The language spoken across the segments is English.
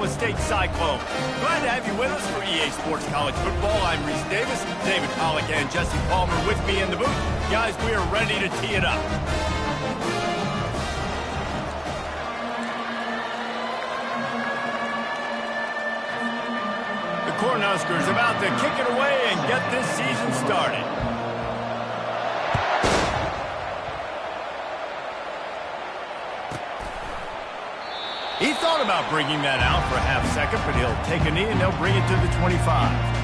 Iowa State Cyclone. Glad to have you with us for EA Sports College Football. I'm Reese Davis, David Pollack, and Jesse Palmer with me in the booth. Guys, we are ready to tee it up. The Cornhuskers about to kick it away and get this season started. He thought about bringing that out for a half second, but he'll take a knee and they'll bring it to the 25.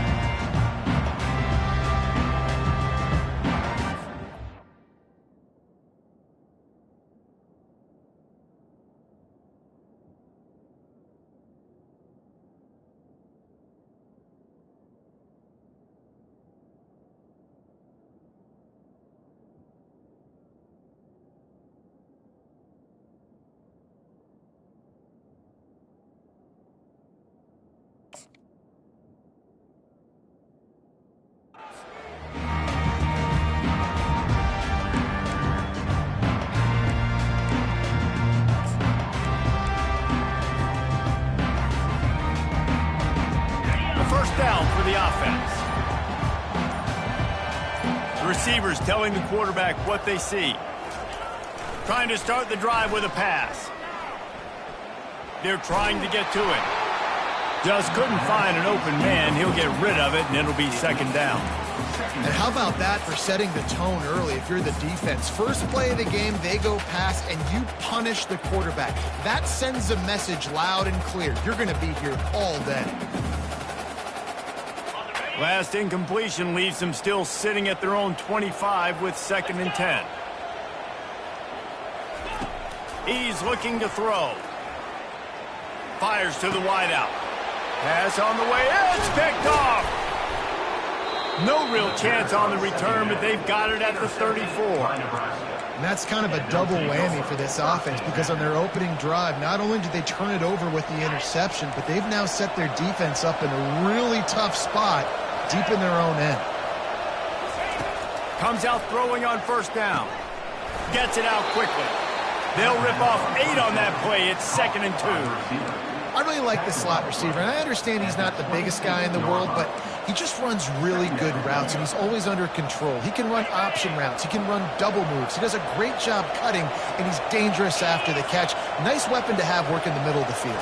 Down for the offense. The receivers telling the quarterback what they see. Trying to start the drive with a pass. They're trying to get to it. Just couldn't find an open man. He'll get rid of it, and it'll be second down. And how about that for setting the tone early if you're the defense? First play of the game, they go pass, and you punish the quarterback. That sends a message loud and clear. You're going to be here all day. Last incompletion leaves them still sitting at their own 25 with 2nd and 10. He's looking to throw. Fires to the wideout. Pass on the way. It's picked off. No real chance on the return, but they've got it at the 34. And that's kind of a double whammy for this offense because on their opening drive, not only did they turn it over with the interception, but they've now set their defense up in a really tough spot deep in their own end. Comes out throwing on first down. Gets it out quickly. They'll rip off 8 on that play. It's 2nd and 2. I really like the slot receiver, and I understand he's not the biggest guy in the world, but he just runs really good routes, and he's always under control. He can run option routes. He can run double moves. He does a great job cutting, and he's dangerous after the catch. Nice weapon to have work in the middle of the field.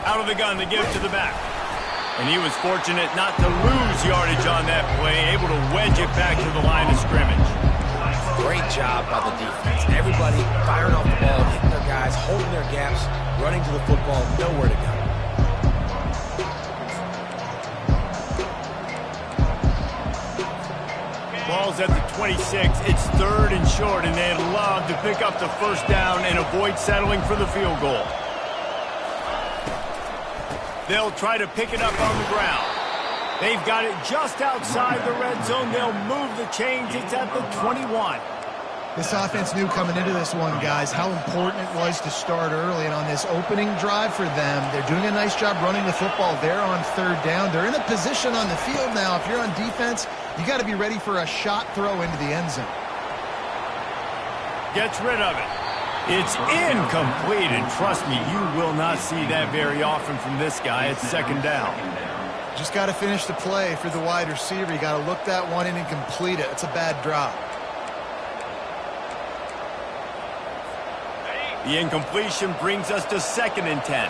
Out of the gun to give to the back. And he was fortunate not to lose yardage on that play, able to wedge it back to the line of scrimmage. Great job by the defense. Everybody firing off the ball, hitting their guys, holding their gaps, running to the football, nowhere to go. Ball's at the 26. It's 3rd and short, and they'd love to pick up the first down and avoid settling for the field goal. They'll try to pick it up on the ground. They've got it just outside the red zone. They'll move the chains. It's at the 21. This offense knew coming into this one, guys, how important it was to start early. And on this opening drive for them, they're doing a nice job running the football. They're on 3rd down. They're in a position on the field now. If you're on defense, you got to be ready for a shot throw into the end zone. Gets rid of it. It's incomplete, and trust me, you will not see that very often from this guy. It's 2nd down. Just got to finish the play for the wide receiver. You got to look that one in and complete it. It's a bad drop. The incompletion brings us to 2nd and 10.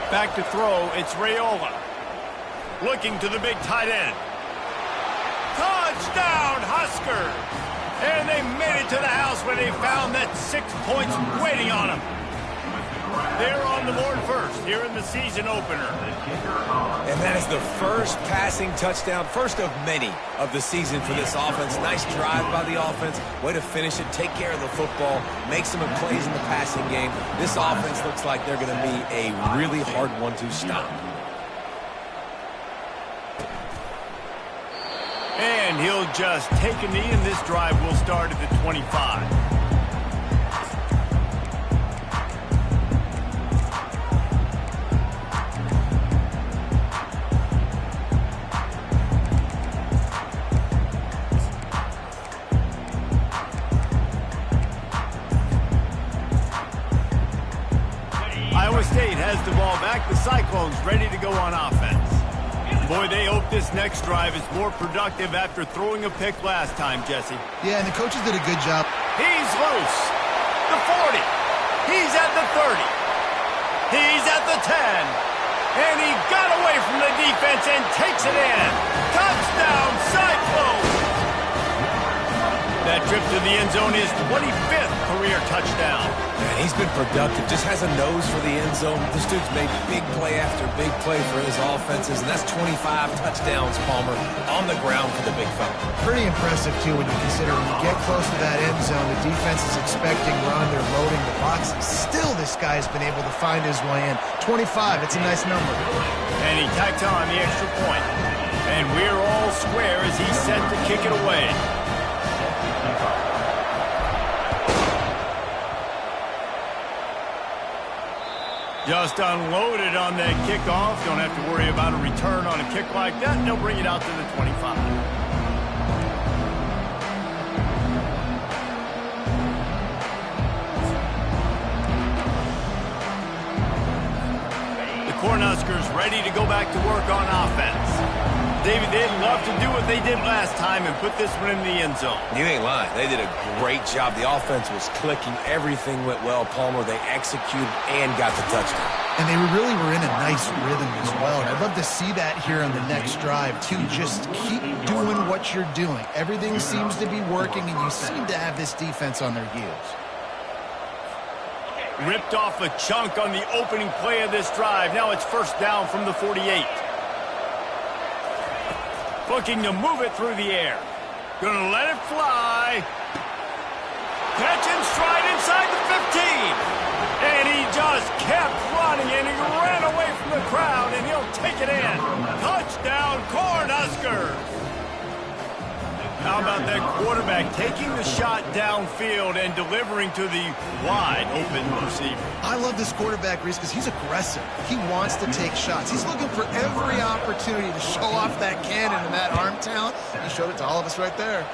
Back to throw, it's Raiola. Looking to the big tight end. Touchdown, Huskers! And they made it to the house where they found that 6 points waiting on them. They're on the board first here in the season opener. And that is the first passing touchdown, first of many of the season for this offense. Nice drive by the offense. Way to finish it, take care of the football, make some plays in the passing game. This offense looks like they're going to be a really hard one to stop. And he'll just take a knee, and this drive will start at the 25. has the ball back. The Cyclones ready to go on offense. Boy, they hope this next drive is more productive after throwing a pick last time, Jesse. Yeah, and the coaches did a good job. He's loose. The 40. He's at the 30. He's at the 10. And he got away from the defense and takes it in. Touchdown, Cyclones! That trip to the end zone is 25th career touchdown. Man, he's been productive. Just has a nose for the end zone. This dude's made big play after big play for his offenses, and that's 25 touchdowns, Palmer, on the ground for the big fella. Pretty impressive, too, when you consider when you get close to that end zone, the defense is expecting run, they're loading the boxes. Still, this guy's been able to find his way in. 25, it's a nice number. And he tacked on the extra point. And we're all square as he's set to kick it away. Just unloaded on that kickoff. Don't have to worry about a return on a kick like that. They'll bring it out to the 25. The Cornhuskers ready to go back to work on offense. David, they'd love to do what they did last time and put this one in the end zone. You ain't lying. They did a great job. The offense was clicking. Everything went well, Palmer. They executed and got the touchdown. And they really were in a nice rhythm as well. And I'd love to see that here on the next drive, too. Just keep doing what you're doing. Everything seems to be working, and you seem to have this defense on their heels. Ripped off a chunk on the opening play of this drive. Now it's first down from the 48. Looking to move it through the air. Gonna let it fly. Catch and stride inside the 15. And he just kept running, and he ran away from the crowd, and he'll take it in. Touchdown, Cornhuskers. How about that quarterback taking the shot downfield and delivering to the wide-open receiver? I love this quarterback, Reese, because he's aggressive. He wants to take shots. He's looking for every opportunity to show off that cannon and that arm talent. He showed it to all of us right there.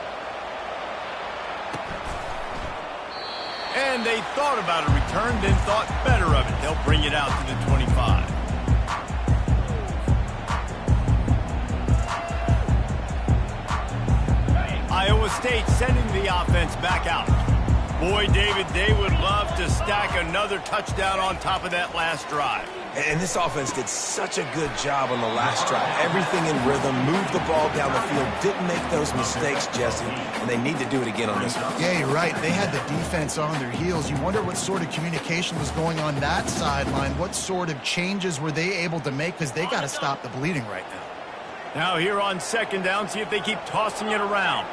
And they thought about a return, then thought better of it. They'll bring it out to the 25. Iowa State sending the offense back out. Boy, David, they would love to stack another touchdown on top of that last drive. And this offense did such a good job on the last drive. Everything in rhythm, moved the ball down the field, didn't make those mistakes, Jesse, and they need to do it again on this one. Yeah, you're right. They had the defense on their heels. You wonder what sort of communication was going on that sideline. What sort of changes were they able to make, because they got to stop the bleeding right now. Now here on second down, see if they keep tossing it around.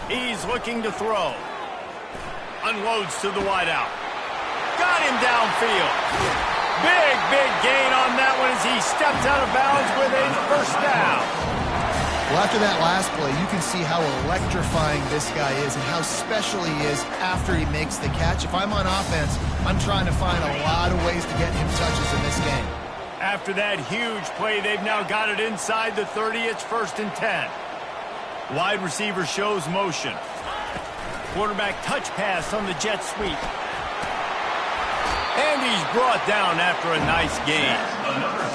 He's looking to throw. Unloads to the wideout. Got him downfield. Big gain on that one as he steps out of bounds with a first down. Well, after that last play, you can see how electrifying this guy is and how special he is after he makes the catch. If I'm on offense, I'm trying to find a lot of ways to get him touches in this game. After that huge play, they've now got it inside the 30. It's 1st and 10. Wide receiver shows motion. Quarterback touch pass on the jet sweep. And he's brought down after a nice gain.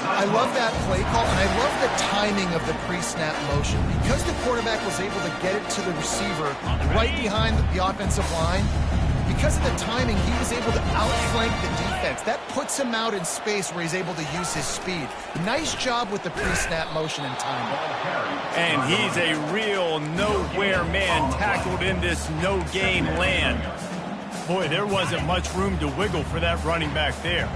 I love that play call, and I love the timing of the pre-snap motion. Because the quarterback was able to get it to the receiver right behind the offensive line, because of the timing, he was able to outflank the defense. That puts him out in space where he's able to use his speed. Nice job with the pre-snap motion and timing. And he's a real nowhere man tackled in this no-gain land. Boy, there wasn't much room to wiggle for that running back there.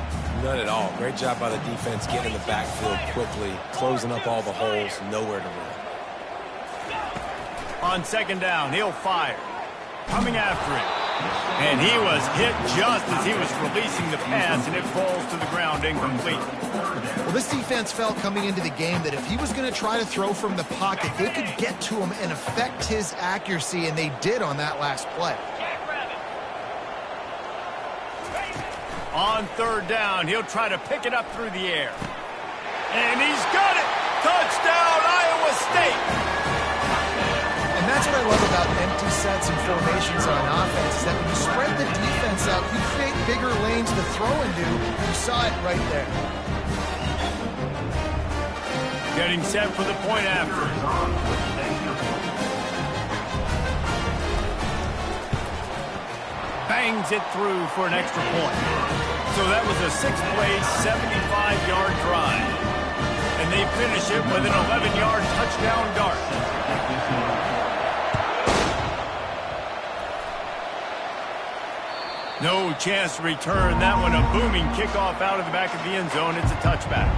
None at all. Great job by the defense getting in the backfield quickly, closing up all the holes, nowhere to run. On second down, he'll fire. Coming after it. And he was hit just as he was releasing the pass, and it falls to the ground incomplete. Well, this defense felt coming into the game that if he was going to try to throw from the pocket, they could get to him and affect his accuracy, and they did on that last play. On third down, he'll try to pick it up through the air. And he's got it! Touchdown, Iowa State! And that's what I love about about empty sets and formations on offense is that when you spread the defense out, you create bigger lanes to throw into. You saw it right there. Getting set for the point after. Bangs it through for an extra point. So that was a 6-play, 75-yard drive. And they finish it with an 11-yard touchdown dart. No chance to return that one. A booming kickoff out of the back of the end zone. It's a touchback.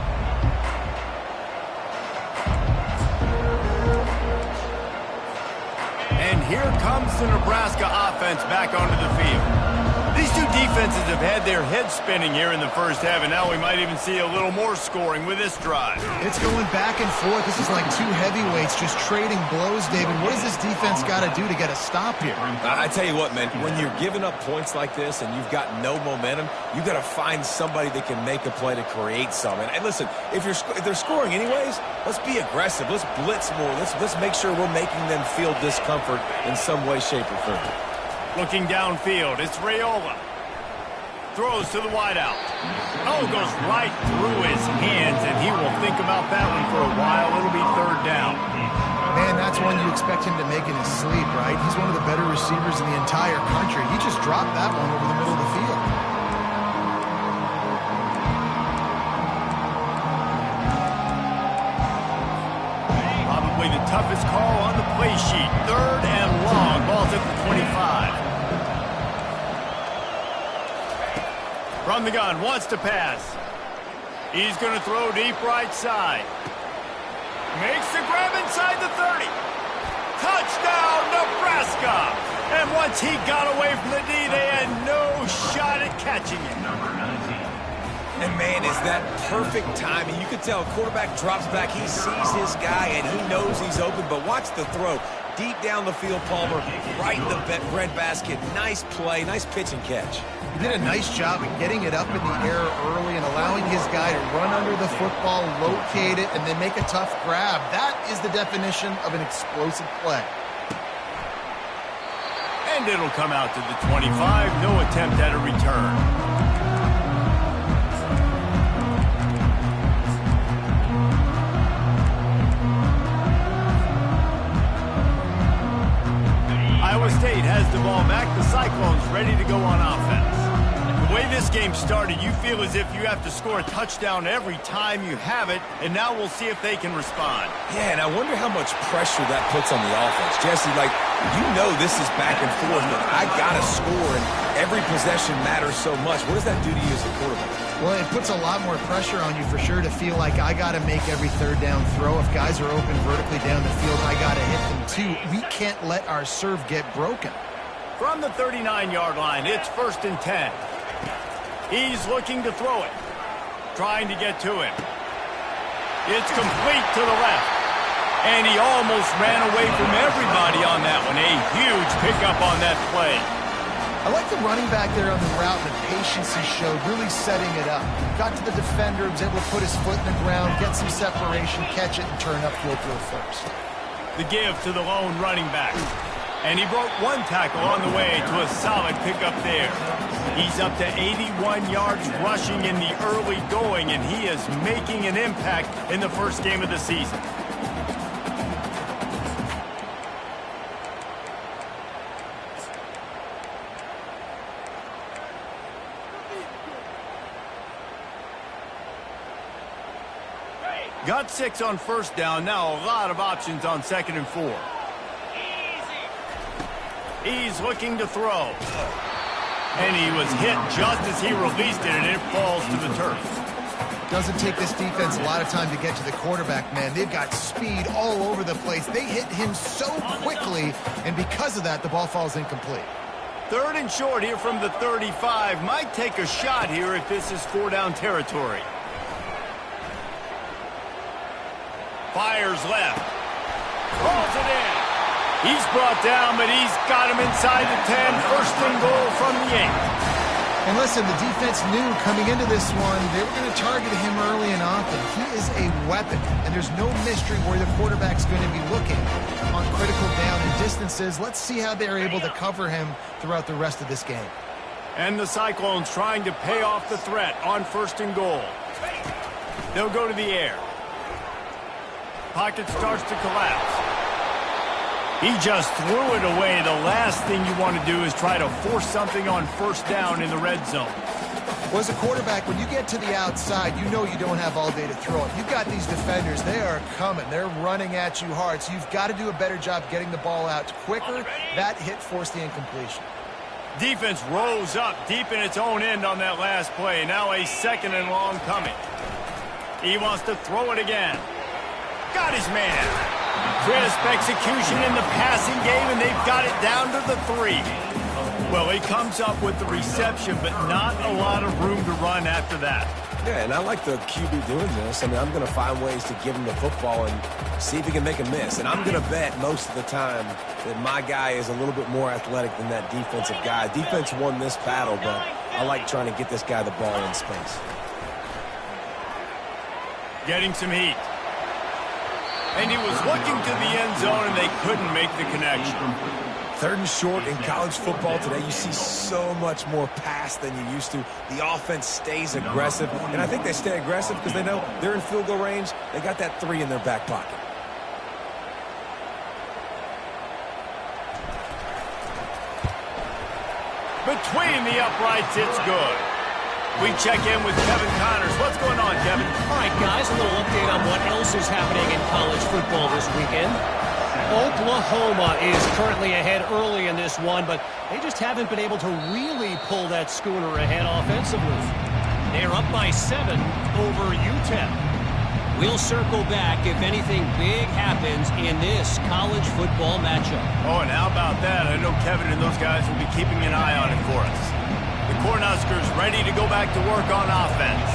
And here comes the Nebraska offense back onto the field. These two defenses have had their heads spinning here in the first half, and now we might even see a little more scoring with this drive. It's going back and forth. This is like two heavyweights just trading blows, David. What does this defense got to do to get a stop here? I tell you what, man, when you're giving up points like this and you've got no momentum, you've got to find somebody that can make a play to create something. And listen, if they're scoring anyways, let's be aggressive. Let's blitz more. Let's make sure we're making them feel discomfort in some way, shape, or form. Looking downfield, it's Raiola. Throws to the wideout. Oh, goes right through his hands, and he will think about that one for a while. It'll be third down. Man, that's one you expect him to make in his sleep, right? He's one of the better receivers in the entire country. He just dropped that one over the middle of the field. Probably the toughest call on the play sheet. Third and long. Ball's at the 25. From the gun, wants to pass. He's going to throw deep right side. Makes the grab inside the 30. Touchdown, Nebraska! And once he got away from the D, they had no shot at catching him. And, man, is that perfect timing. You can tell quarterback drops back. He sees his guy, and he knows he's open. But watch the throw. Deep down the field, Palmer, right in the breadbasket. Nice play, nice pitch and catch. He did a nice job of getting it up in the air early and allowing his guy to run under the football, locate it, and then make a tough grab. That is the definition of an explosive play. And it'll come out to the 25. No attempt at a return. Iowa State has the ball back. The Cyclones ready to go on offense. The way this game started, you feel as if you have to score a touchdown every time you have it, and now we'll see if they can respond. Yeah, and I wonder how much pressure that puts on the offense. Jesse, like, you know this is back and forth, but I got to score, and every possession matters so much. What does that do to you as a quarterback? Well, it puts a lot more pressure on you for sure to feel like I got to make every third down throw. If guys are open vertically down the field, I got to hit them too. We can't let our serve get broken. From the 39-yard line, it's 1st and 10. He's looking to throw it. Trying to get to him. It's complete to the left. And he almost ran away from everybody on that one. A huge pickup on that play. I like the running back there on the route and the patience he showed, really setting it up. Got to the defender, was able to put his foot in the ground, get some separation, catch it, and turn upfield for a first. The give to the lone running back. And he broke one tackle on the way to a solid pickup there. He's up to 81 yards rushing in the early going, and he is making an impact in the first game of the season. Got 6 on first down. Now a lot of options on 2nd and 4. He's looking to throw. And he was hit just as he released it, and it falls to the turf. Doesn't take this defense a lot of time to get to the quarterback, man. They've got speed all over the place. They hit him so quickly, and because of that, the ball falls incomplete. 3rd and short here from the 35. Might take a shot here if this is 4-down territory. Fires left. Rolls it in. He's brought down, but he's got him inside the 10. 1st and goal from the 8. And listen, the defense knew coming into this one, they were going to target him early and often. He is a weapon, and there's no mystery where the quarterback's going to be looking on critical down and distances. Let's see how they're able to cover him throughout the rest of this game. And the Cyclones trying to pay off the threat on 1st and goal. They'll go to the air. Pocket starts to collapse. He just threw it away. The last thing you want to do is try to force something on 1st down in the red zone. Well, as a quarterback, when you get to the outside, you know you don't have all day to throw it. You've got these defenders. They are coming. They're running at you hard. So you've got to do a better job getting the ball out quicker. That hit forced the incompletion. Defense rose up deep in its own end on that last play. Now a 2nd and long coming. He wants to throw it again. Got his man. Crisp execution in the passing game, and they've got it down to the 3. Well, he comes up with the reception, but not a lot of room to run after that. Yeah, and I like the QB doing this. I mean, I'm going to find ways to give him the football and see if he can make a miss. And I'm going to bet most of the time that my guy is a little bit more athletic than that defensive guy. Defense won this battle, but I like trying to get this guy the ball in space. Getting some heat. And he was looking to the end zone, and they couldn't make the connection. 3rd and short in college football today. You see so much more pass than you used to. The offense stays aggressive, and I think they stay aggressive because they know they're in field goal range. They got that 3 in their back pocket. Between the uprights, it's good. We check in with Kevin Connors. What's going on, Kevin? All right, guys, a little update on what else is happening in college football this weekend. Oklahoma is currently ahead early in this one, but they just haven't been able to really pull that schooner ahead offensively. They're up by 7 over UTEP. We'll circle back if anything big happens in this college football matchup. Oh, and how about that? I know Kevin and those guys will be keeping an eye on it for us. The Cornhuskers ready to go back to work on offense.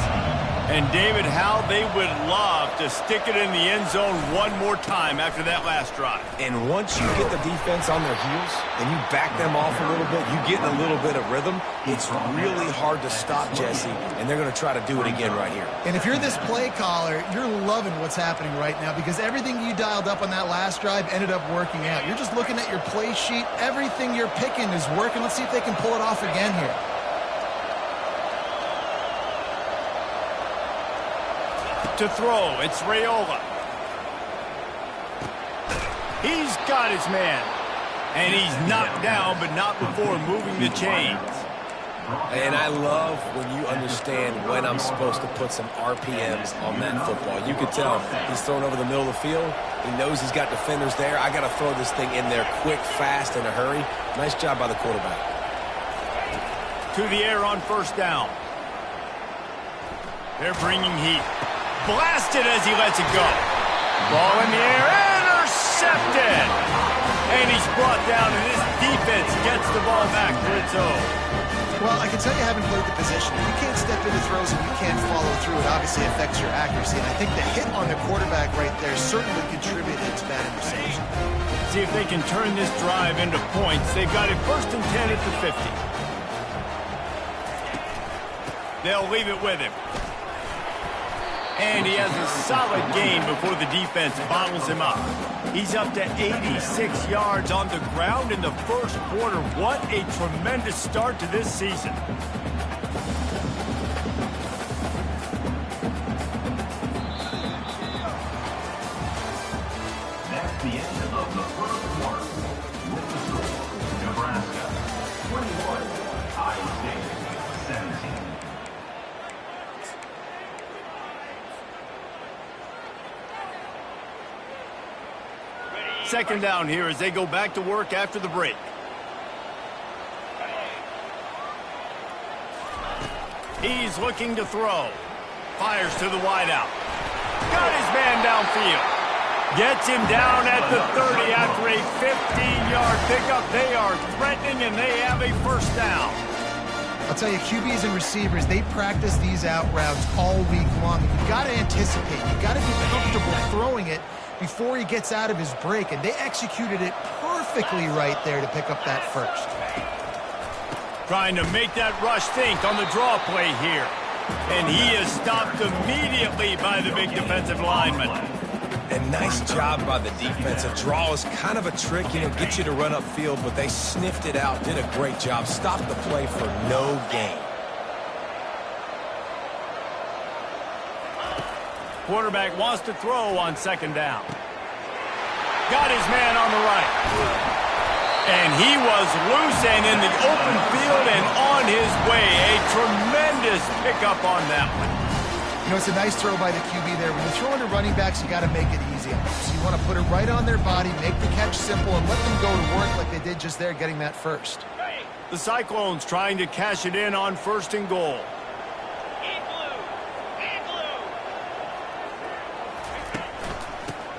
And, David, how they would love to stick it in the end zone one more time after that last drive. And once you get the defense on their heels and you back them off a little bit, you get in a little bit of rhythm, it's really hard to stop, Jesse, and they're going to try to do it again right here. And if you're this play caller, you're loving what's happening right now because everything you dialed up on that last drive ended up working out. You're just looking at your play sheet. Everything you're picking is working. Let's see if they can pull it off again here. To throw, it's Raiola. He's got his man. And he's knocked down, but not before moving the chains. And I love when you understand when I'm supposed to put some RPMs on that football. You can tell he's thrown over the middle of the field. He knows he's got defenders there. I got to throw this thing in there quick, fast, in a hurry. Nice job by the quarterback. To the air on 1st down. They're bringing heat. Blasted as he lets it go. Ball in the air, intercepted. And he's brought down, and this defense gets the ball back to its own. Well, I can tell you haven't played the position. If you can't step into throws and you can't follow through, it obviously affects your accuracy. And I think the hit on the quarterback right there certainly contributed to that interception. See if they can turn this drive into points. They've got it 1st and 10 at the 50. They'll leave it with him. And he has a solid gain before the defense bottles him up. He's up to 86 yards on the ground in the 1st quarter. What a tremendous start to this season. That's the end of the 1st quarter. With the score, Nebraska 21, Iowa State 17. Second down here as they go back to work after the break. He's looking to throw. Fires to the wideout. Got his man downfield. Gets him down at the 30 after a 15-yard pickup. They are threatening, and they have a 1st down. I'll tell you, QBs and receivers, they practice these out routes all week long. You've got to anticipate. You've got to be comfortable throwing it before he gets out of his break, and they executed it perfectly right there to pick up that 1st. Trying to make that rush think on the draw play here. And he is stopped immediately by the big defensive lineman. And nice job by the defense. A draw is kind of a trick, get you to run upfield, but they sniffed it out, did a great job. Stopped the play for no gain. Quarterback wants to throw on second down. Got his man on the right. And he was loose and in the open field and on his way. A tremendous pickup on that one. It's a nice throw by the QB there. When you're throwing to running backs, you got to make it easy. So you want to put it right on their body, make the catch simple, and let them go to work like they did just there, getting that first. The Cyclones trying to cash it in on 1st and goal.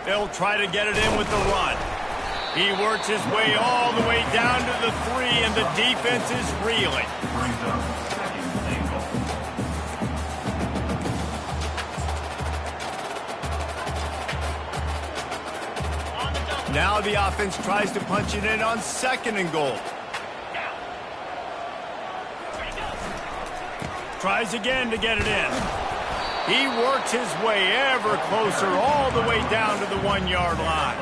They'll try to get it in with the run. He works his way all the way down to the 3, and the defense is reeling. Brings up second and goal. Now the offense tries to punch it in on 2nd and goal. Tries again to get it in. He works his way ever closer all the way down to the 1-yard line.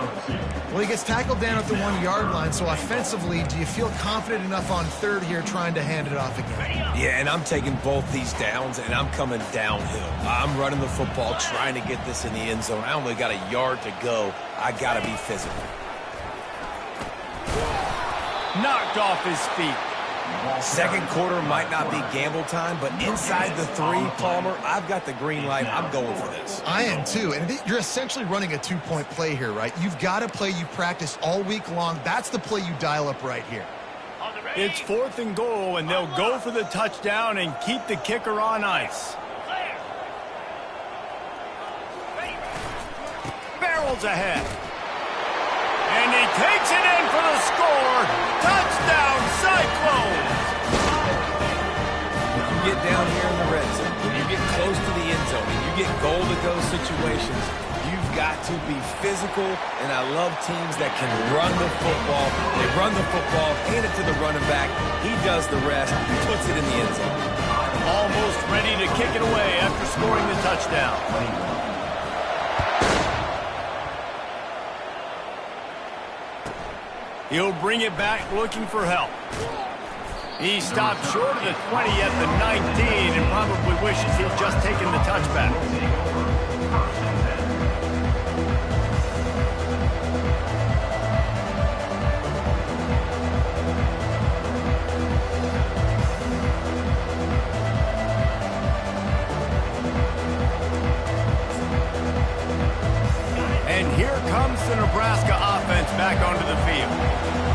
Well, he gets tackled down at the 1-yard line, so offensively, do you feel confident enough on 3rd here trying to hand it off again? Yeah, and I'm taking both these downs, and I'm coming downhill. I'm running the football, trying to get this in the end zone. I only got a yard to go. I got to be physical. Knocked off his feet. Second quarter might not be gamble time, but inside the 3, Palmer, I've got the green light. I'm going for this. I am too, and you're essentially running a 2-point play here, right? You've got a play you practice all week long. That's the play you dial up right here. It's 4th and goal, and they'll go for the touchdown and keep the kicker on ice. Barrels ahead. And he takes it in for the score. Touchdown, Cyclones! You get down here in the red zone, when you get close to the end zone, and you get goal-to-go situations, you've got to be physical, and I love teams that can run the football. They run the football, hand it to the running back. He does the rest, puts it in the end zone. Almost ready to kick it away after scoring the touchdown. He'll bring it back looking for help. He stopped short of the 20 at the 19 and probably wishes he'd just taken the touchback. And here comes the Nebraska offense back onto the field.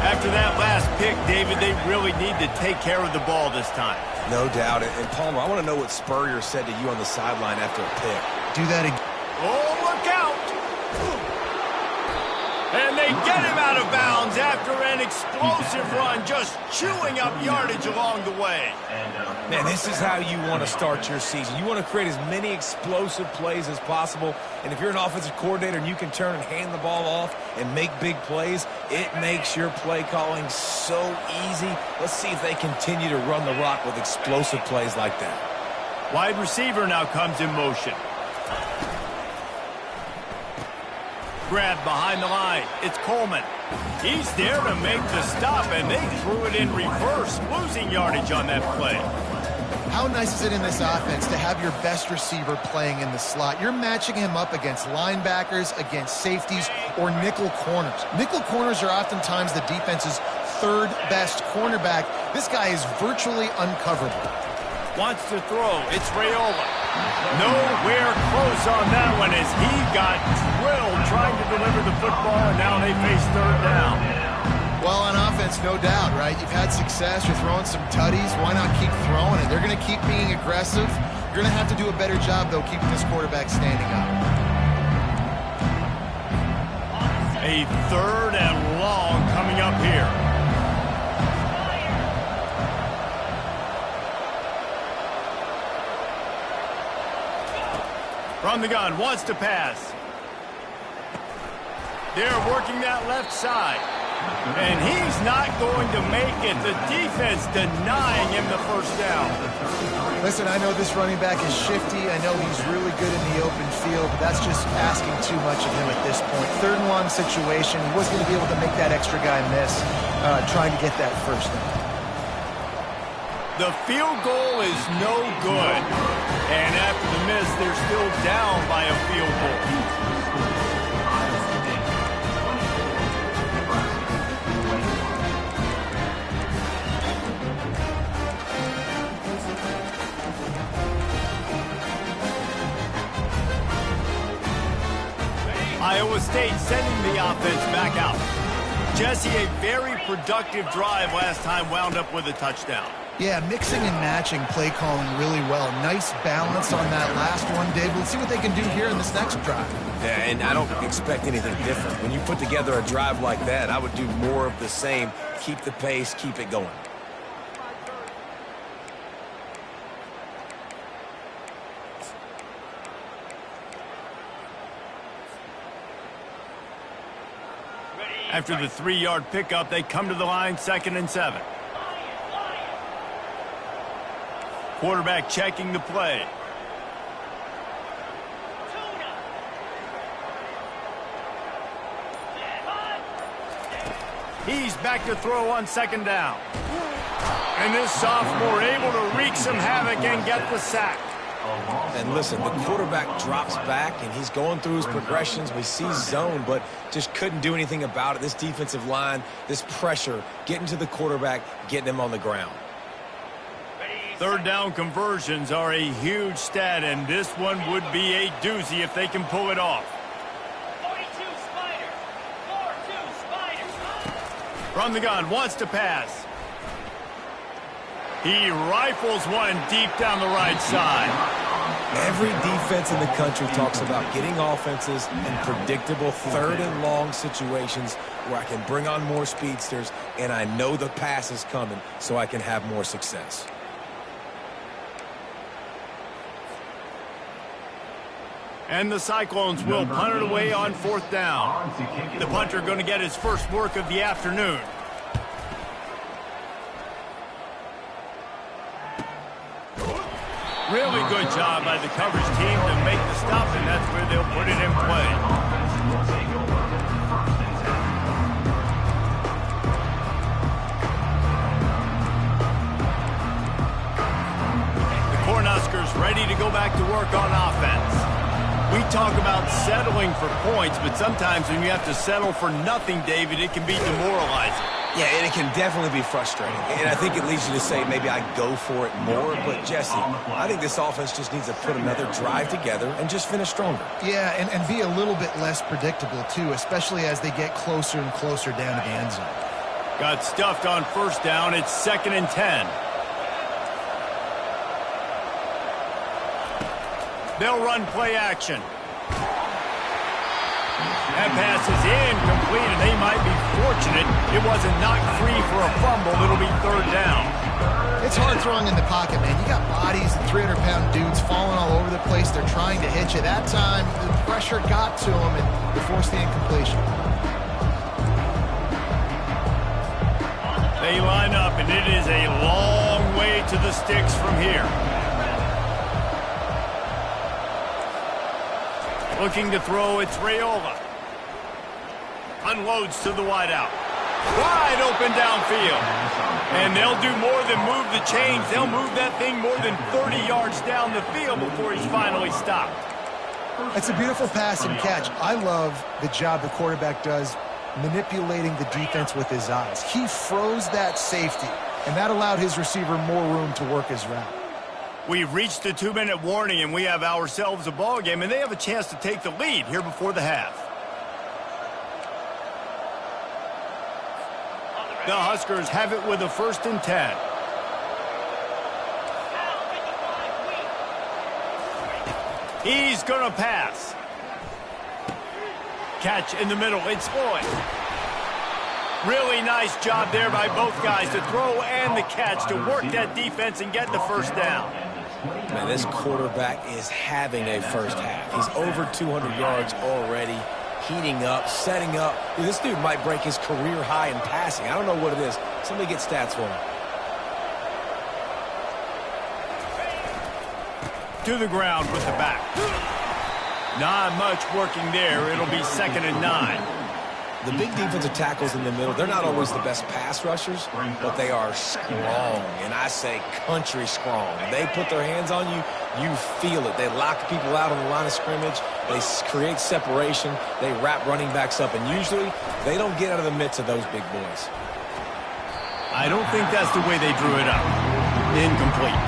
After that last pick, David, they really need to take care of the ball this time. No doubt. And Palmer, I want to know what Spurrier said to you on the sideline after a pick. Do that again. Oh, look out! And they get him out of bounds after an explosive run, just chewing up yardage along the way. Man, this is how you want to start your season. You want to create as many explosive plays as possible. And if you're an offensive coordinator and you can turn and hand the ball off and make big plays, it makes your play calling so easy. Let's see if they continue to run the rock with explosive plays like that. Wide receiver now comes in motion. Grab behind the line. It's Coleman. He's there to make the stop, and they threw it in reverse, losing yardage on that play. How nice is it in this offense to have your best receiver playing in the slot? You're matching him up against linebackers, against safeties, or nickel corners. Nickel corners are oftentimes the defense's 3rd best cornerback. This guy is virtually uncoverable. Wants to throw. It's Raiola. Nowhere close on that one as he got drilled trying to deliver the football, and now they face 3rd down. Well, on offense, no doubt, right? You've had success. You're throwing some tutties. Why not keep throwing it? They're going to keep being aggressive. You're going to have to do a better job, though, keeping this quarterback standing up. A 3rd and long coming up here. From the gun, wants to pass. They're working that left side. And he's not going to make it. The defense denying him the first down. Listen, I know this running back is shifty. I know he's really good in the open field, but that's just asking too much of him at this point. Third and long situation. He wasn't going to be able to make that extra guy miss trying to get that first down. The field goal is no good. And after the miss, they're still down by a field goal. Iowa State sending the offense back out. Jesse, a very productive drive last time, wound up with a touchdown. Yeah, mixing and matching play calling really well. Nice balance on that last one, Dave. Let's see what they can do here in this next drive. Yeah, and I don't expect anything different. When you put together a drive like that, I would do more of the same. Keep the pace, keep it going. After the 3-yard pickup, they come to the line, 2nd and 7. Quarterback checking the play. He's back to throw on 2nd down. And this sophomore able to wreak some havoc and get the sack. And listen, the quarterback drops back, and he's going through his progressions. We see zone, but just couldn't do anything about it. This defensive line, this pressure, getting to the quarterback, getting him on the ground. 3rd down conversions are a huge stat, and this one would be a doozy if they can pull it off. 42 Spider. 4-2 Spider. From the gun, wants to pass. He rifles one deep down the right side. Every defense in the country talks about getting offenses in predictable 3rd and long situations where I can bring on more speedsters and I know the pass is coming so I can have more success. And the Cyclones will punt it away on 4th down. The punter going to get his first work of the afternoon. Really good job by the coverage team to make the stop, and that's where they'll put it in play. The Cornhuskers ready to go back to work on offense. We talk about settling for points, but sometimes when you have to settle for nothing, David, it can be demoralizing. Yeah, and it can definitely be frustrating. And I think it leads you to say maybe I go for it more. But, Jesse, I think this offense just needs to put another drive together and just finish stronger. Yeah, and be a little bit less predictable, too, especially as they get closer and closer down to the end zone. Got stuffed on 1st down. It's 2nd and 10. They'll run play action. That pass is incomplete, and they might be fortunate it wasn't knocked free for a fumble. It'll be 3rd down. It's hard throwing in the pocket, man. You got bodies and 300-pound dudes falling all over the place. They're trying to hit you. That time, the pressure got to them, and they forced the incompletion. They line up, and it is a long way to the sticks from here. Looking to throw, it's Raiola. Unloads to the wideout. Wide open downfield. And they'll do more than move the chains. They'll move that thing more than 30 yards down the field before he's finally stopped. It's a beautiful pass and catch. I love the job the quarterback does manipulating the defense with his eyes. He froze that safety, and that allowed his receiver more room to work his route. We've reached the 2-minute warning, and we have ourselves a ball game, and they have a chance to take the lead here before the half. The Huskers have it with a 1st and 10. He's going to pass. Catch in the middle. It's Floyd. Really nice job there by both guys to throw and the catch to work that defense and get the 1st down. Man, this quarterback is having a first half. He's over 200 yards already. heating up, setting up. Dude, this dude might break his career high in passing. I don't know what it is. Somebody get stats for him. To the ground with the back. Not much working there. It'll be 2nd and 9. The big defensive tackles in the middle, they're not always the best pass rushers, but they are strong, and I say country strong. They put their hands on you, you feel it. They lock people out on the line of scrimmage. They create separation. They wrap running backs up, and usually they don't get out of the midst of those big boys. I don't think that's the way they drew it up. Incomplete.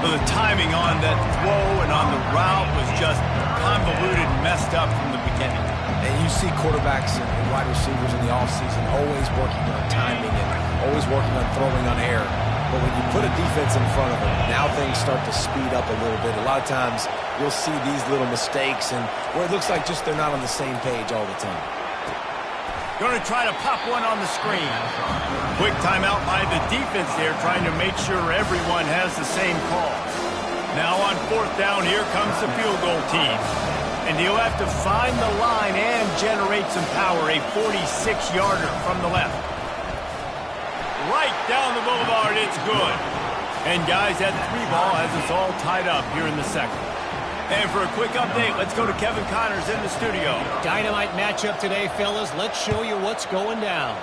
But the timing on that throw and on the route was just convoluted and messed up from the beginning. And you see quarterbacks and wide receivers in the offseason always working on timing and always working on throwing on air. But when you put a defense in front of them, now things start to speed up a little bit. A lot of times you'll see these little mistakes and where it looks like just they're not on the same page all the time. Going to try to pop one on the screen. Quick timeout by the defense there, trying to make sure everyone has the same call. Now on 4th down, here comes the field goal team. And he'll have to find the line and generate some power. A 46-yarder from the left. Right down the boulevard, it's good. And guys, that 3 ball has us all tied up here in the 2nd. And for a quick update, let's go to Kevin Connors in the studio. Dynamite matchup today, fellas. Let's show you what's going down.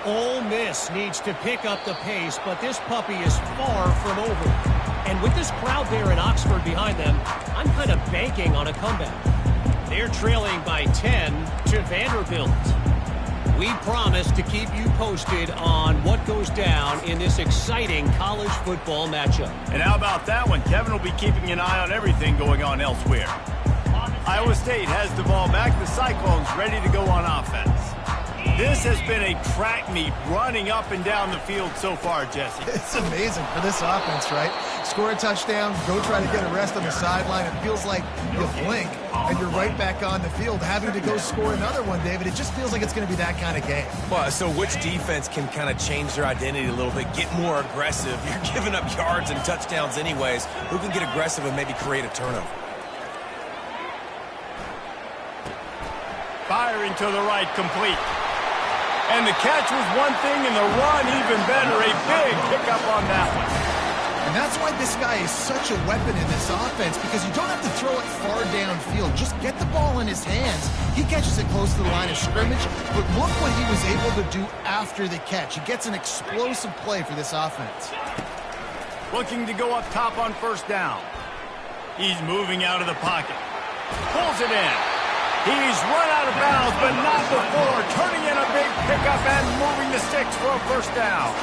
Ole Miss needs to pick up the pace, but this puppy is far from over. And with this crowd there in Oxford behind them, I'm kind of banking on a comeback. They're trailing by 10 to Vanderbilt. We promise to keep you posted on what goes down in this exciting college football matchup. And how about that one? Kevin will be keeping an eye on everything going on elsewhere. Iowa State has the ball back. The Cyclones ready to go on offense. This has been a track meet running up and down the field so far, Jesse. It's amazing for this offense, right? Score a touchdown, go try to get a rest on the sideline. It feels like you blink, and you're right back on the field having to go score another one, David. It just feels like it's going to be that kind of game. Well, so which defense can kind of change their identity a little bit, get more aggressive? You're giving up yards and touchdowns anyways. Who can get aggressive and maybe create a turnover? Firing to the right, complete. And the catch was one thing, and the run even better. A big pickup on that one. And that's why this guy is such a weapon in this offense, because you don't have to throw it far downfield. Just get the ball in his hands. He catches it close to the line of scrimmage, but look what he was able to do after the catch. He gets an explosive play for this offense. Looking to go up top on 1st down. He's moving out of the pocket. Pulls it in. He's run out of bounds, but not before. Turning in a big pickup and moving the sticks for a 1st down.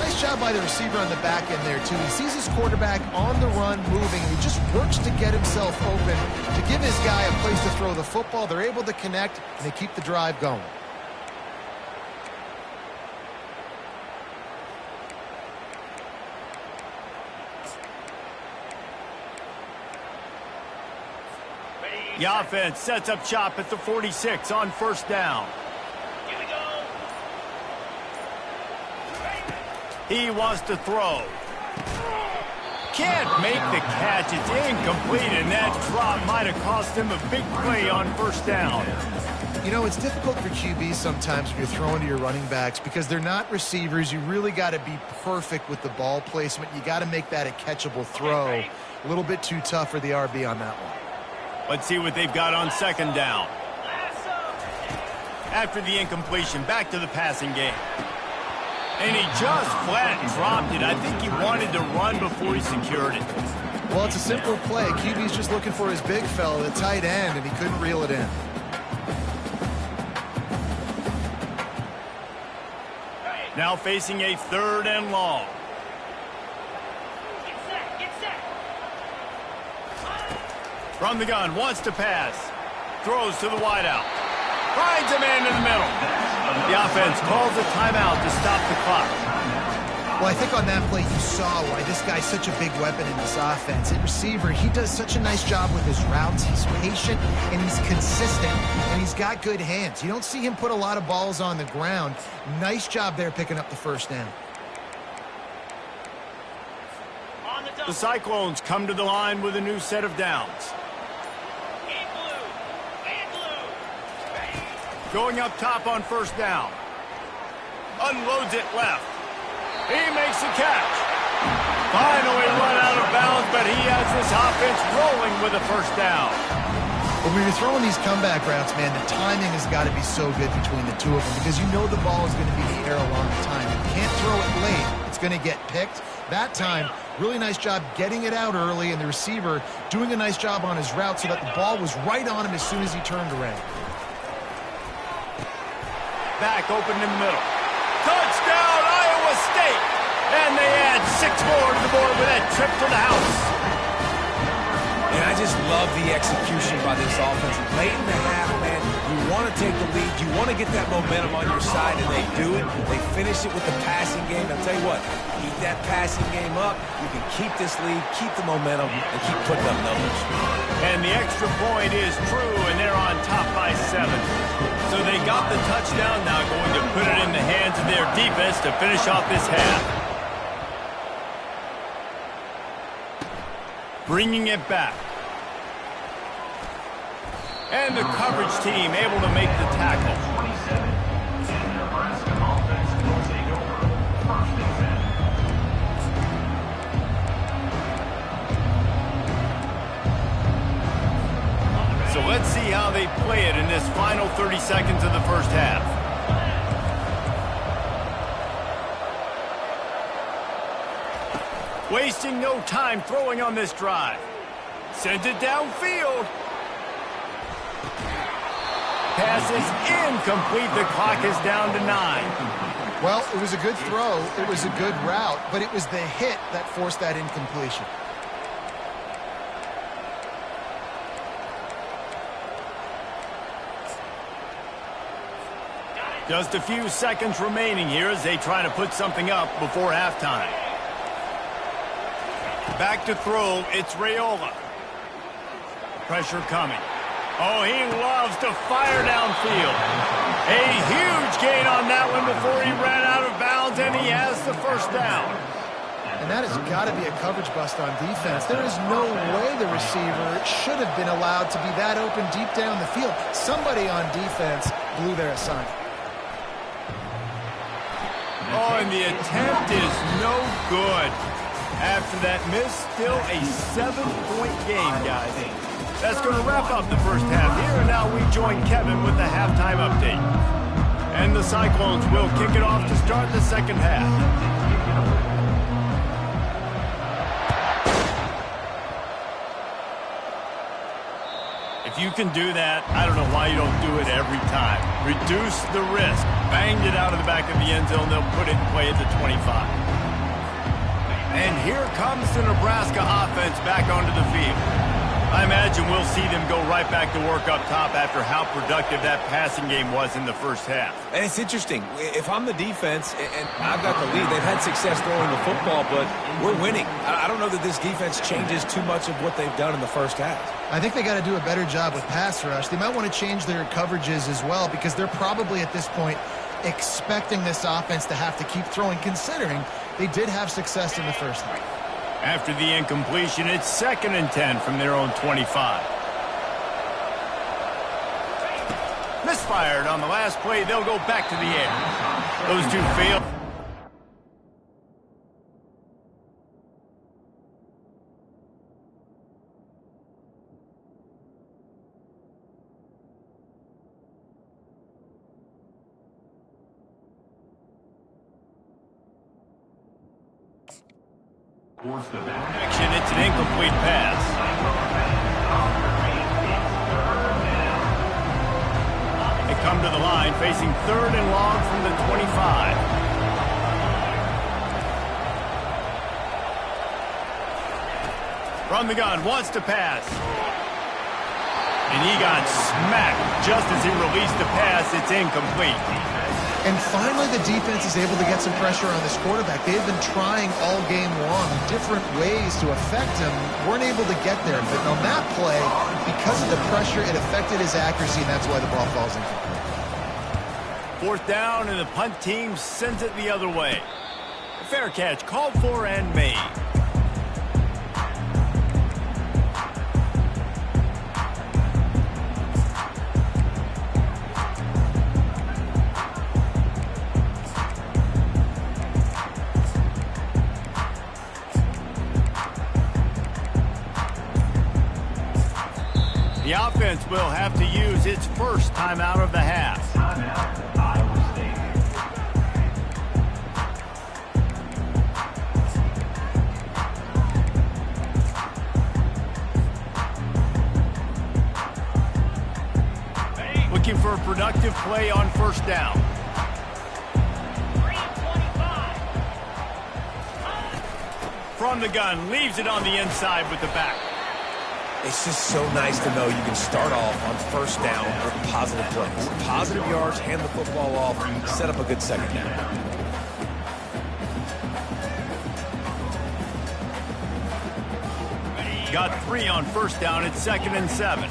Nice job by the receiver on the back end there, too. He sees his quarterback on the run moving, and he just works to get himself open to give his guy a place to throw the football. They're able to connect, and they keep the drive going. The offense sets up shop at the 46 on 1st down. Here we go. He wants to throw. Can't make the catch. It's incomplete, and that drop might have cost him a big play on 1st down. You know, it's difficult for QBs sometimes when you're throwing to your running backs because they're not receivers. You really got to be perfect with the ball placement. You got to make that a catchable throw. A little bit too tough for the RB on that one. Let's see what they've got on 2nd down. After the incompletion, back to the passing game. And he just flat dropped it. I think he wanted to run before he secured it. Well, it's a simple play. QB's just looking for his big fella, the tight end, and he couldn't reel it in. Now facing a 3rd and long. Get set. Get set. From the gun, wants to pass. Throws to the wideout. Finds a man in the middle. The offense calls a timeout to stop the clock. Well, I think on that play you saw why this guy's such a big weapon in this offense. At receiver, he does such a nice job with his routes. He's patient, and he's consistent, and he's got good hands. You don't see him put a lot of balls on the ground. Nice job there picking up the 1st down. On the double. The Cyclones come to the line with a new set of downs. In blue. In blue. Going up top on first down. Unloads it left. He makes the catch. Finally run out of bounds, but he has this offense rolling with a first down. When you're throwing these comeback routes, man, the timing has got to be so good between the two of them because you know the ball is going to be in the air a long time. You can't throw it late. It's going to get picked. That time, really nice job getting it out early, and the receiver doing a nice job on his route so that the ball was right on him as soon as he turned around. Back open in the middle. Touchdown, Iowa State! And they add 6 more to the board with that trip to the house. And I just love the execution by this offense. Late in the half, man, you want to take the lead. You want to get that momentum on your side, and they do it. They finish it with the passing game. I'll tell you what, keep that passing game up. You can keep this lead, keep the momentum, and keep putting up numbers. And the extra point is true, and they're on top by 7. So they got the touchdown, now going to put it in the hands of their defense to finish off this half. Bringing it back. And the coverage team able to make the tackle. 27. And Nebraska offense will take over. First and 10. So let's see how they play it in this final 30 seconds of the first half. Wasting no time throwing on this drive. Sends it downfield. Pass is incomplete. The clock is down to 9. Well, it was a good throw. It was a good route, but it was the hit that forced that incompletion. Just a few seconds remaining here as they try to put something up before halftime. Back to throw, it's Raiola. Pressure coming. Oh, he loves to fire downfield. A huge gain on that one before he ran out of bounds, and he has the first down. And that has got to be a coverage bust on defense. There is no way the receiver should have been allowed to be that open deep down the field. Somebody on defense blew their assignment. Oh, and the attempt is no good. After that miss, still a 7-point game, guys. That's going to wrap up the first half here, and now we join Kevin with the halftime update. And the Cyclones will kick it off to start the second half. If you can do that, I don't know why you don't do it every time. Reduce the risk. Banged it out of the back of the end zone. They'll put it in play at the 25. And here comes the Nebraska offense back onto the field. I imagine we'll see them go right back to work up top after how productive that passing game was in the first half. And it's interesting. If I'm the defense and I've got the lead, they've had success throwing the football, but we're winning. I don't know that this defense changes too much of what they've done in the first half. I think they got to do a better job with pass rush. They might want to change their coverages as well because they're probably at this point expecting this offense to have to keep throwing, considering they did have success in the first half. After the incompletion, it's 2nd and 10 from their own 25. Misfired on the last play. They'll go back to the air. Those two failed. Force the back. Action, it's an incomplete pass. They come to the line facing 3rd and long from the 25. From the gun, wants to pass. And he got smacked just as he released the pass. It's incomplete. And finally, the defense is able to get some pressure on this quarterback. They've been trying all game long different ways to affect him. Weren't able to get there. But on that play, because of the pressure, it affected his accuracy, and that's why the ball falls incomplete. 4th down, and the punt team sends it the other way. A fair catch called for and made. defense will have to use its first timeout of the half. Timeout, Iowa State. Looking for a productive play on first down. 3:25. From the gun, leaves it on the inside with the back. It's just so nice to know you can start off on first down with positive plays. Positive yards, hand the football off, set up a good second down. Got 3 on first down. It's 2nd and 7.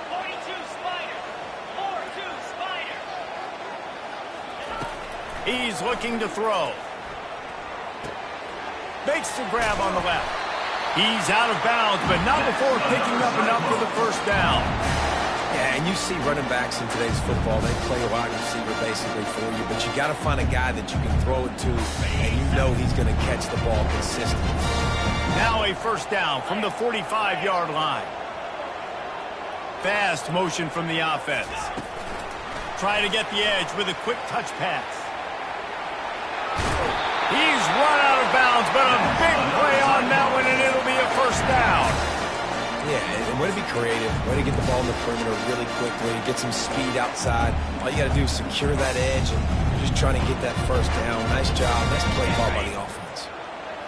42 Spider. 4-2 Spider. He's looking to throw. Makes the grab on the left. He's out of bounds, but not before picking up enough for the first down. Yeah, and you see running backs in today's football, they play a wide receiver basically for you, but you got to find a guy that you can throw it to, and you know he's going to catch the ball consistently. Now a first down from the 45-yard line. Fast motion from the offense. Try to get the edge with a quick touch pass. He's run out of bounds, but a big play on that one, and it'll be a first down. Yeah, and way to be creative, way to get the ball in the perimeter really quickly, get some speed outside. All you got to do is secure that edge, and you're just trying to get that first down. Nice job, nice play call by the offense.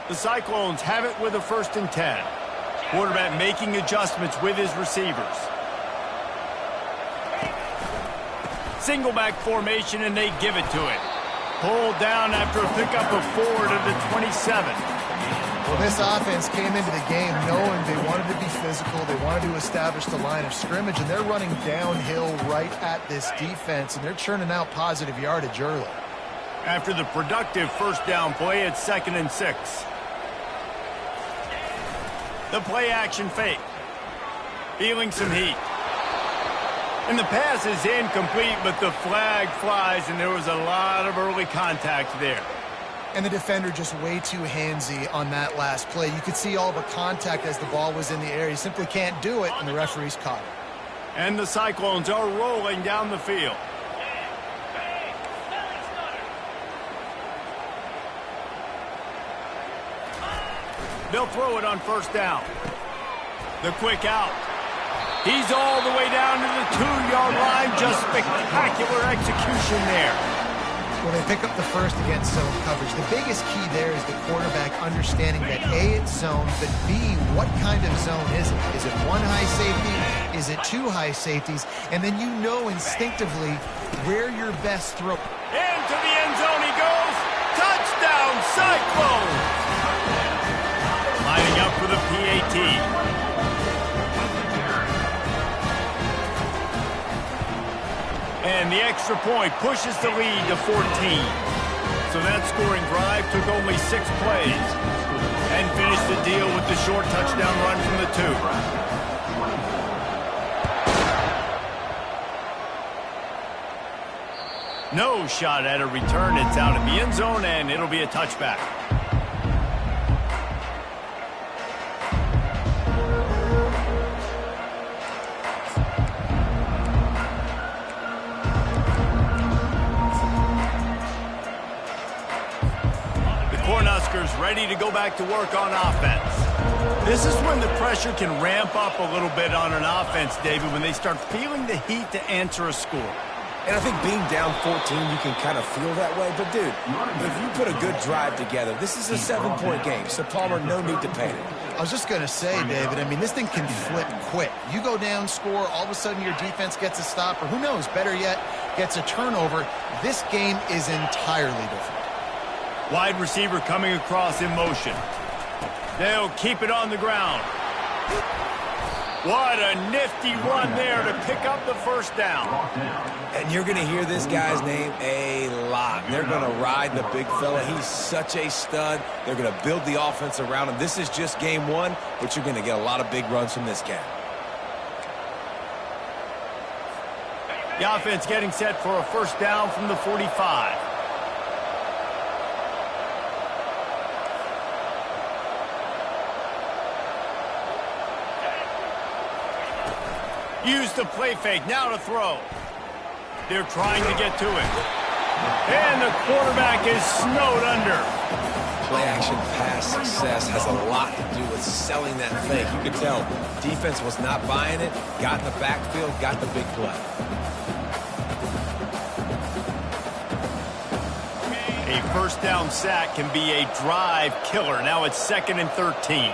The Cyclones have it with a 1st and 10. Quarterback making adjustments with his receivers. Single back formation, and they give it to it. Pulled down after a pickup of 4 to the 27. Well, this offense came into the game knowing they wanted to be physical. They wanted to establish the line of scrimmage, and they're running downhill right at this defense, and they're churning out positive yardage early. After the productive first down play, it's 2nd and 6. The play action fake. Feeling some heat. And the pass is incomplete, but the flag flies, and there was a lot of early contact there. And the defender just way too handsy on that last play. You could see all the contact as the ball was in the air. He simply can't do it, and the referee's caught it. And the Cyclones are rolling down the field. They'll throw it on first down. The quick out. He's all the way down to the 2-yard line. Just spectacular execution there. Well, they pick up the first against zone coverage. The biggest key there is the quarterback understanding that A, it's zone, but B, what kind of zone is it? Is it 1 high safety? Is it 2 high safeties? And then you know instinctively where your best throw. Into the end zone he goes. Touchdown, Cyclones! Lining up for the PAT. And the extra point pushes the lead to 14. So that scoring drive took only 6 plays. And finished the deal with the short touchdown run from the 2. No shot at a return. It's out in the end zone, and it'll be a touchback. Ready to go back to work on offense. This is when the pressure can ramp up a little bit on an offense, David, when they start feeling the heat to answer a score. And I think being down 14, you can kind of feel that way. But, dude, if you put a good drive together, this is a 7-point game. So, Palmer, no need to panic. I was just going to say, David, I mean, this thing can flip quick. You go down, score, all of a sudden your defense gets a stop, or who knows, better yet, gets a turnover. This game is entirely different. Wide receiver coming across in motion. They'll keep it on the ground. What a nifty run there to pick up the first down. And you're going to hear this guy's name a lot. They're going to ride the big fella. He's such a stud. They're going to build the offense around him. This is just game 1, but you're going to get a lot of big runs from this guy. The offense getting set for a first down from the 45. Use the play fake, now to throw. They're trying to get to it. And the quarterback is snowed under. Play-action pass success has a lot to do with selling that fake. You could tell defense was not buying it, got in the backfield, got the big play. A first down sack can be a drive killer. Now it's 2nd and 13.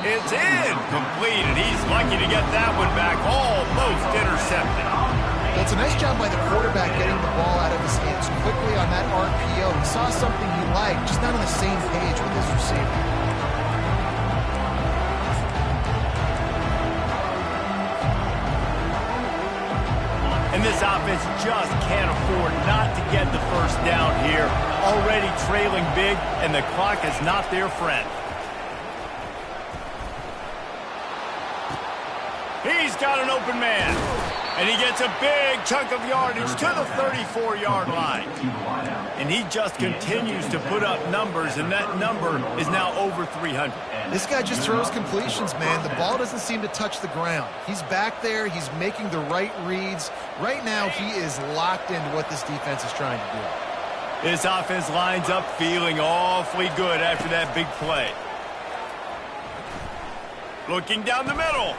It's incomplete, and he's lucky to get that one back. Almost intercepted. Well, it's a nice job by the quarterback getting the ball out of his hands quickly on that RPO. He saw something he liked, just not on the same page with his receiver. And this offense just can't afford not to get the first down here. Already trailing big, and the clock is not their friend. He's got an open man. And he gets a big chunk of yardage to the 34-yard line. And he just continues to put up numbers, and that number is now over 300. This guy just throws completions, man. The ball doesn't seem to touch the ground. He's back there. He's making the right reads. Right now, he is locked into what this defense is trying to do. This offense lines up feeling awfully good after that big play. Looking down the middle.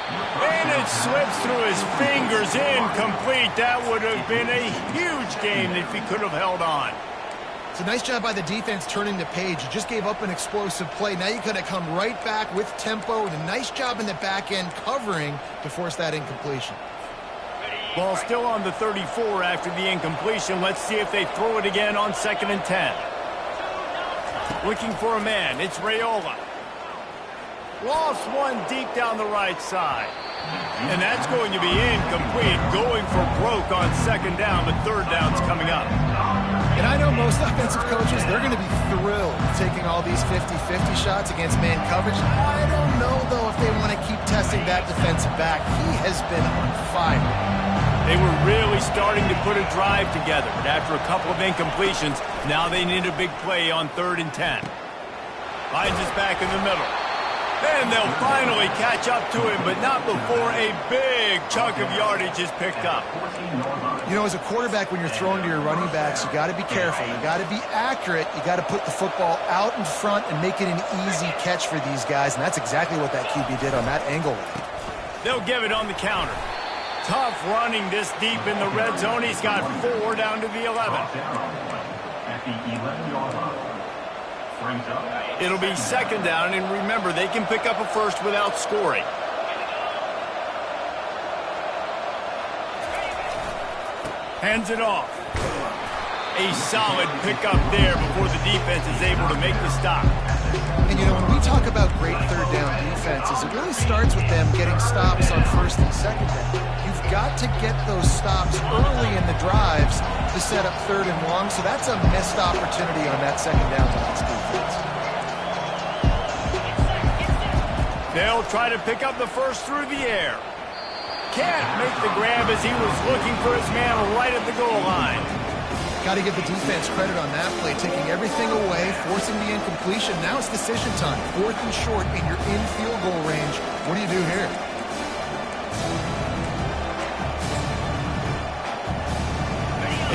And it slips through his fingers, incomplete. That would have been a huge game if he could have held on. It's a nice job by the defense turning the page. You just gave up an explosive play. Now you got to come right back with tempo, and a nice job in the back end covering to force that incompletion. Ball still on the 34 after the incompletion. Let's see if they throw it again on 2nd and 10. Looking for a man. It's Raiola. Lost one deep down the right side. And that's going to be incomplete. Going for broke on 2nd down, but 3rd down's coming up. And I know most offensive coaches, they're going to be thrilled taking all these 50-50 shots against man coverage. I don't know, though, if they want to keep testing that defensive back. He has been on fire. They were really starting to put a drive together. But after a couple of incompletions, now they need a big play on 3rd and 10. Finds us back in the middle. Then they'll finally catch up to him, but not before a big chunk of yardage is picked up. You know, as a quarterback, when you're throwing to your running backs, you got to be careful. You got to be accurate. You got to put the football out in front and make it an easy catch for these guys, and that's exactly what that QB did on that angle. They'll give it on the counter. Tough running this deep in the red zone. He's got 4 down to the 11. At the 11-yard line. It'll be 2nd down, and remember, they can pick up a first without scoring. Hands it off. A solid pickup there before the defense is able to make the stop. And, you know, when we talk about great 3rd down defenses, it really starts with them getting stops on 1st and 2nd down. You've got to get those stops early in the drives to set up 3rd and long, so that's a missed opportunity on that 2nd down by this defense. They'll try to pick up the first through the air. Can't make the grab as he was looking for his man right at the goal line. Got to give the defense credit on that play, taking everything away, forcing the incompletion. Now it's decision time. 4th and short, and you're in field goal range. What do you do here?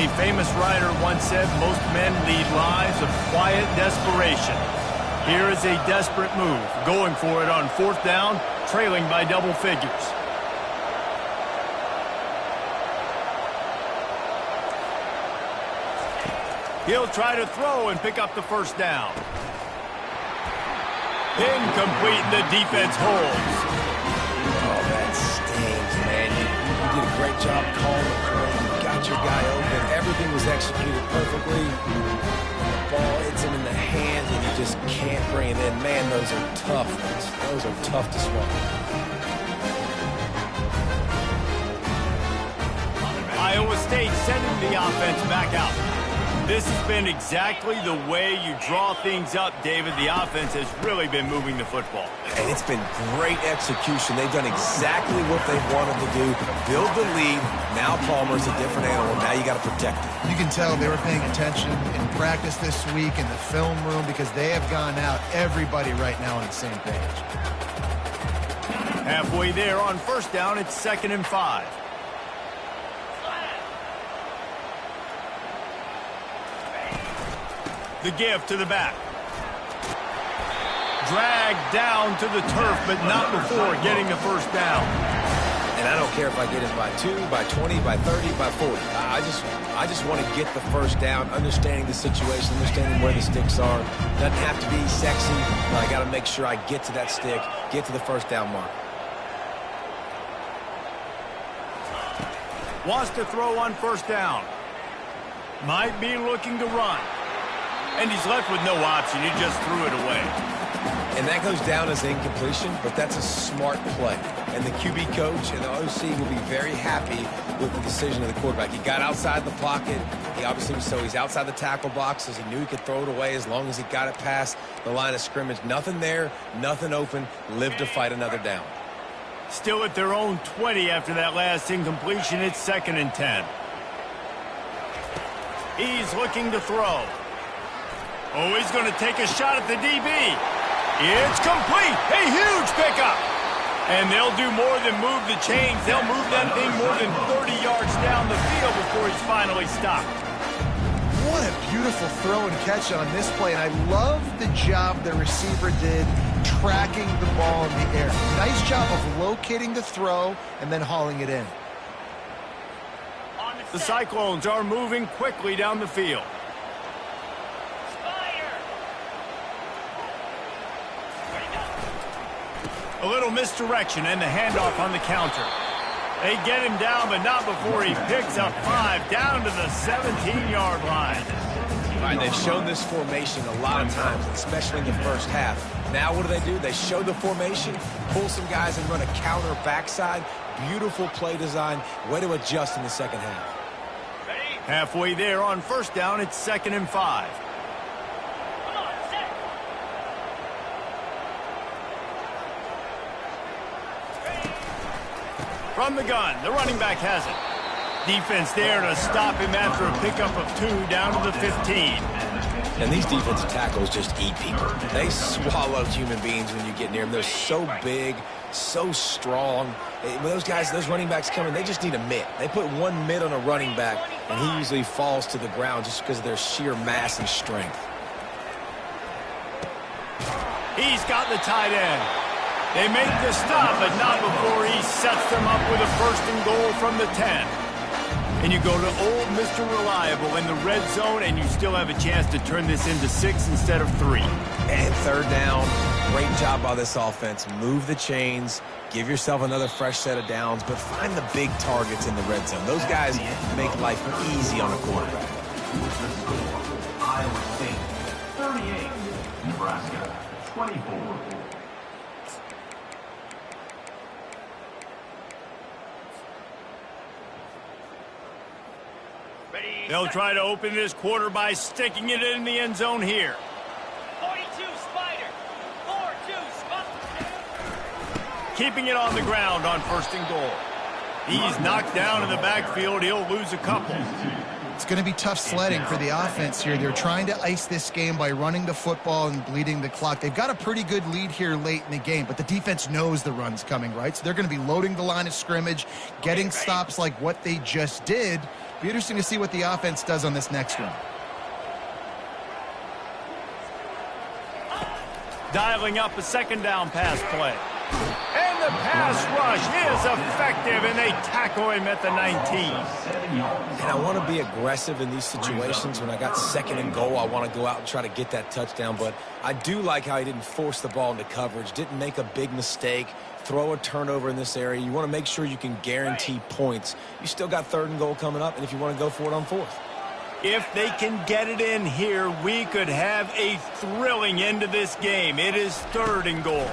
A famous writer once said, most men lead lives of quiet desperation. Here is a desperate move, going for it on 4th down, trailing by double figures. He'll try to throw and pick up the 1st down. Incomplete, the defense holds. Oh, that stings, man. You did a great job calling the play. You got your guy open. Everything was executed perfectly. The ball hits him in the hands, and you just can't bring it in. Man, those are tough ones. Those are tough to swallow. Iowa State sending the offense back out. This has been exactly the way you draw things up, David. The offense has really been moving the football. And it's been great execution. They've done exactly what they've wanted to do. Build the lead. Now Palmer's a different animal. Now you got to protect him. You can tell they were paying attention in practice this week in the film room because they have gone out, everybody right now on the same page. Halfway there on first down, it's 2nd and 5. The give to the back. Dragged down to the turf, but not before getting the first down. And I don't care if I get it by 2, by 20, by 30, by 40. I just want to get the first down, understanding the situation, understanding where the sticks are. Doesn't have to be sexy, but I got to make sure I get to that stick, get to the first down mark. Wants to throw on first down. Might be looking to run. And he's left with no option. He just threw it away. And that goes down as incompletion, but that's a smart play. And the QB coach and the OC will be very happy with the decision of the quarterback. He got outside the pocket. He obviously was he's outside the tackle boxes. He knew he could throw it away as long as he got it past the line of scrimmage. Nothing there, nothing open. Live to fight another down. Still at their own 20 after that last incompletion. It's 2nd and 10. He's looking to throw. Oh, he's going to take a shot at the DB. It's complete. A huge pickup. And they'll do more than move the chains. They'll move that thing more than 30 yards down the field before he's finally stopped. What a beautiful throw and catch on this play. And I love the job the receiver did tracking the ball in the air. Nice job of locating the throw and then hauling it in. The Cyclones are moving quickly down the field. A little misdirection and the handoff on the counter. They get him down, but not before he picks up 5 down to the 17-yard line. All right, they've shown this formation a lot of times, especially in the first half. Now what do? They show the formation, pull some guys and run a counter backside. Beautiful play design. Way to adjust in the second half. Halfway there on first down, it's 2nd and 5. From the gun, the running back has it. Defense there to stop him after a pickup of 2 down to the 15. And these defensive tackles just eat people. They swallow human beings when you get near them. They're so big, so strong. When those guys, those running backs come in, they just need a mitt. They put one mitt on a running back, and he usually falls to the ground just because of their sheer mass and strength. He's got the tight end. They make the stop, but not before he sets them up with a 1st and goal from the 10. And you go to old Mr. Reliable in the red zone, and you still have a chance to turn this into 6 instead of 3. And 3rd down, great job by this offense. Move the chains, give yourself another fresh set of downs, but find the big targets in the red zone. Those guys make life easy on a quarterback. Iowa State 38, Nebraska 24. They'll try to open this quarter by sticking it in the end zone here. 42 Spider. 4-2 Spider. Keeping it on the ground on 1st and goal. He's knocked down in the backfield. He'll lose a couple. It's going to be tough sledding for the offense here. They're trying to ice this game by running the football and bleeding the clock. They've got a pretty good lead here late in the game, but the defense knows the run's coming, right? So they're going to be loading the line of scrimmage, getting stops like what they just did. Be interesting to see what the offense does on this next run. Dialing up a 2nd down pass play. And the pass rush is effective, and they tackle him at the 19. And I want to be aggressive in these situations. When I got 2nd and goal, I want to go out and try to get that touchdown. But I do like how he didn't force the ball into coverage, didn't make a big mistake, throw a turnover in this area. You want to make sure you can guarantee points. You still got 3rd and goal coming up, and if you want to go for it on 4th. If they can get it in here, we could have a thrilling end to this game. It is 3rd and goal.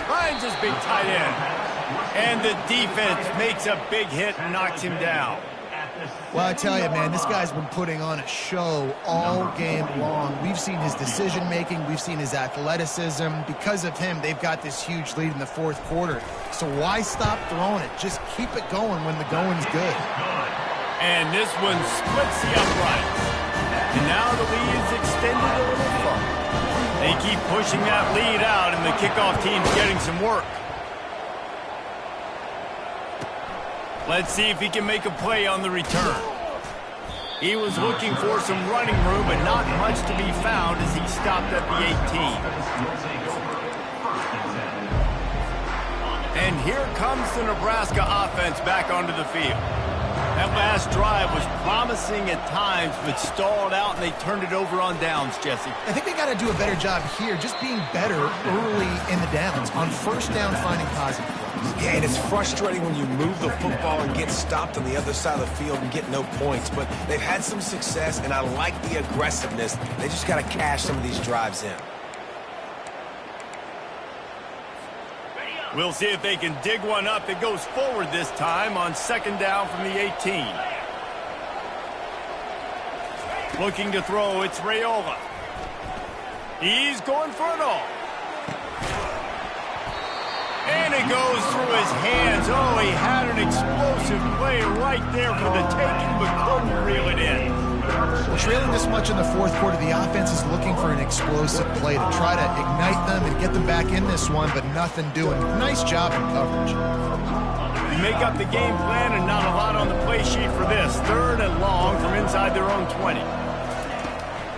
Finds his big tight end. And the defense makes a big hit and knocks him down. Well, I tell you, man, this guy's been putting on a show all game long. We've seen his decision-making. We've seen his athleticism. Because of him, they've got this huge lead in the fourth quarter. So why stop throwing it? Just keep it going when the going's good. And this one splits the uprights. And now the lead is extended a little further. They keep pushing that lead out, and the kickoff team's getting some work. Let's see if he can make a play on the return. He was looking for some running room, but not much to be found as he stopped at the 18. And here comes the Nebraska offense back onto the field. That last drive was promising at times, but stalled out, and they turned it over on downs, Jesse. I think they got to do a better job here, just being better early in the downs, on first down finding positive plays. Yeah, and it's frustrating when you move the football and get stopped on the other side of the field and get no points, but they've had some success, and I like the aggressiveness. They just got to cash some of these drives in. We'll see if they can dig one up that goes forward this time on second down from the 18. Looking to throw, it's Raiola. He's going for it all. And it goes through his hands. Oh, he had an explosive play right there for the taking, but couldn't reel it in. Well, trailing this much in the fourth quarter, the offense is looking for an explosive play to try to ignite them and get them back in this one, but nothing doing. Nice job in coverage. You make up the game plan and not a lot on the play sheet for this. Third and long from inside their own 20.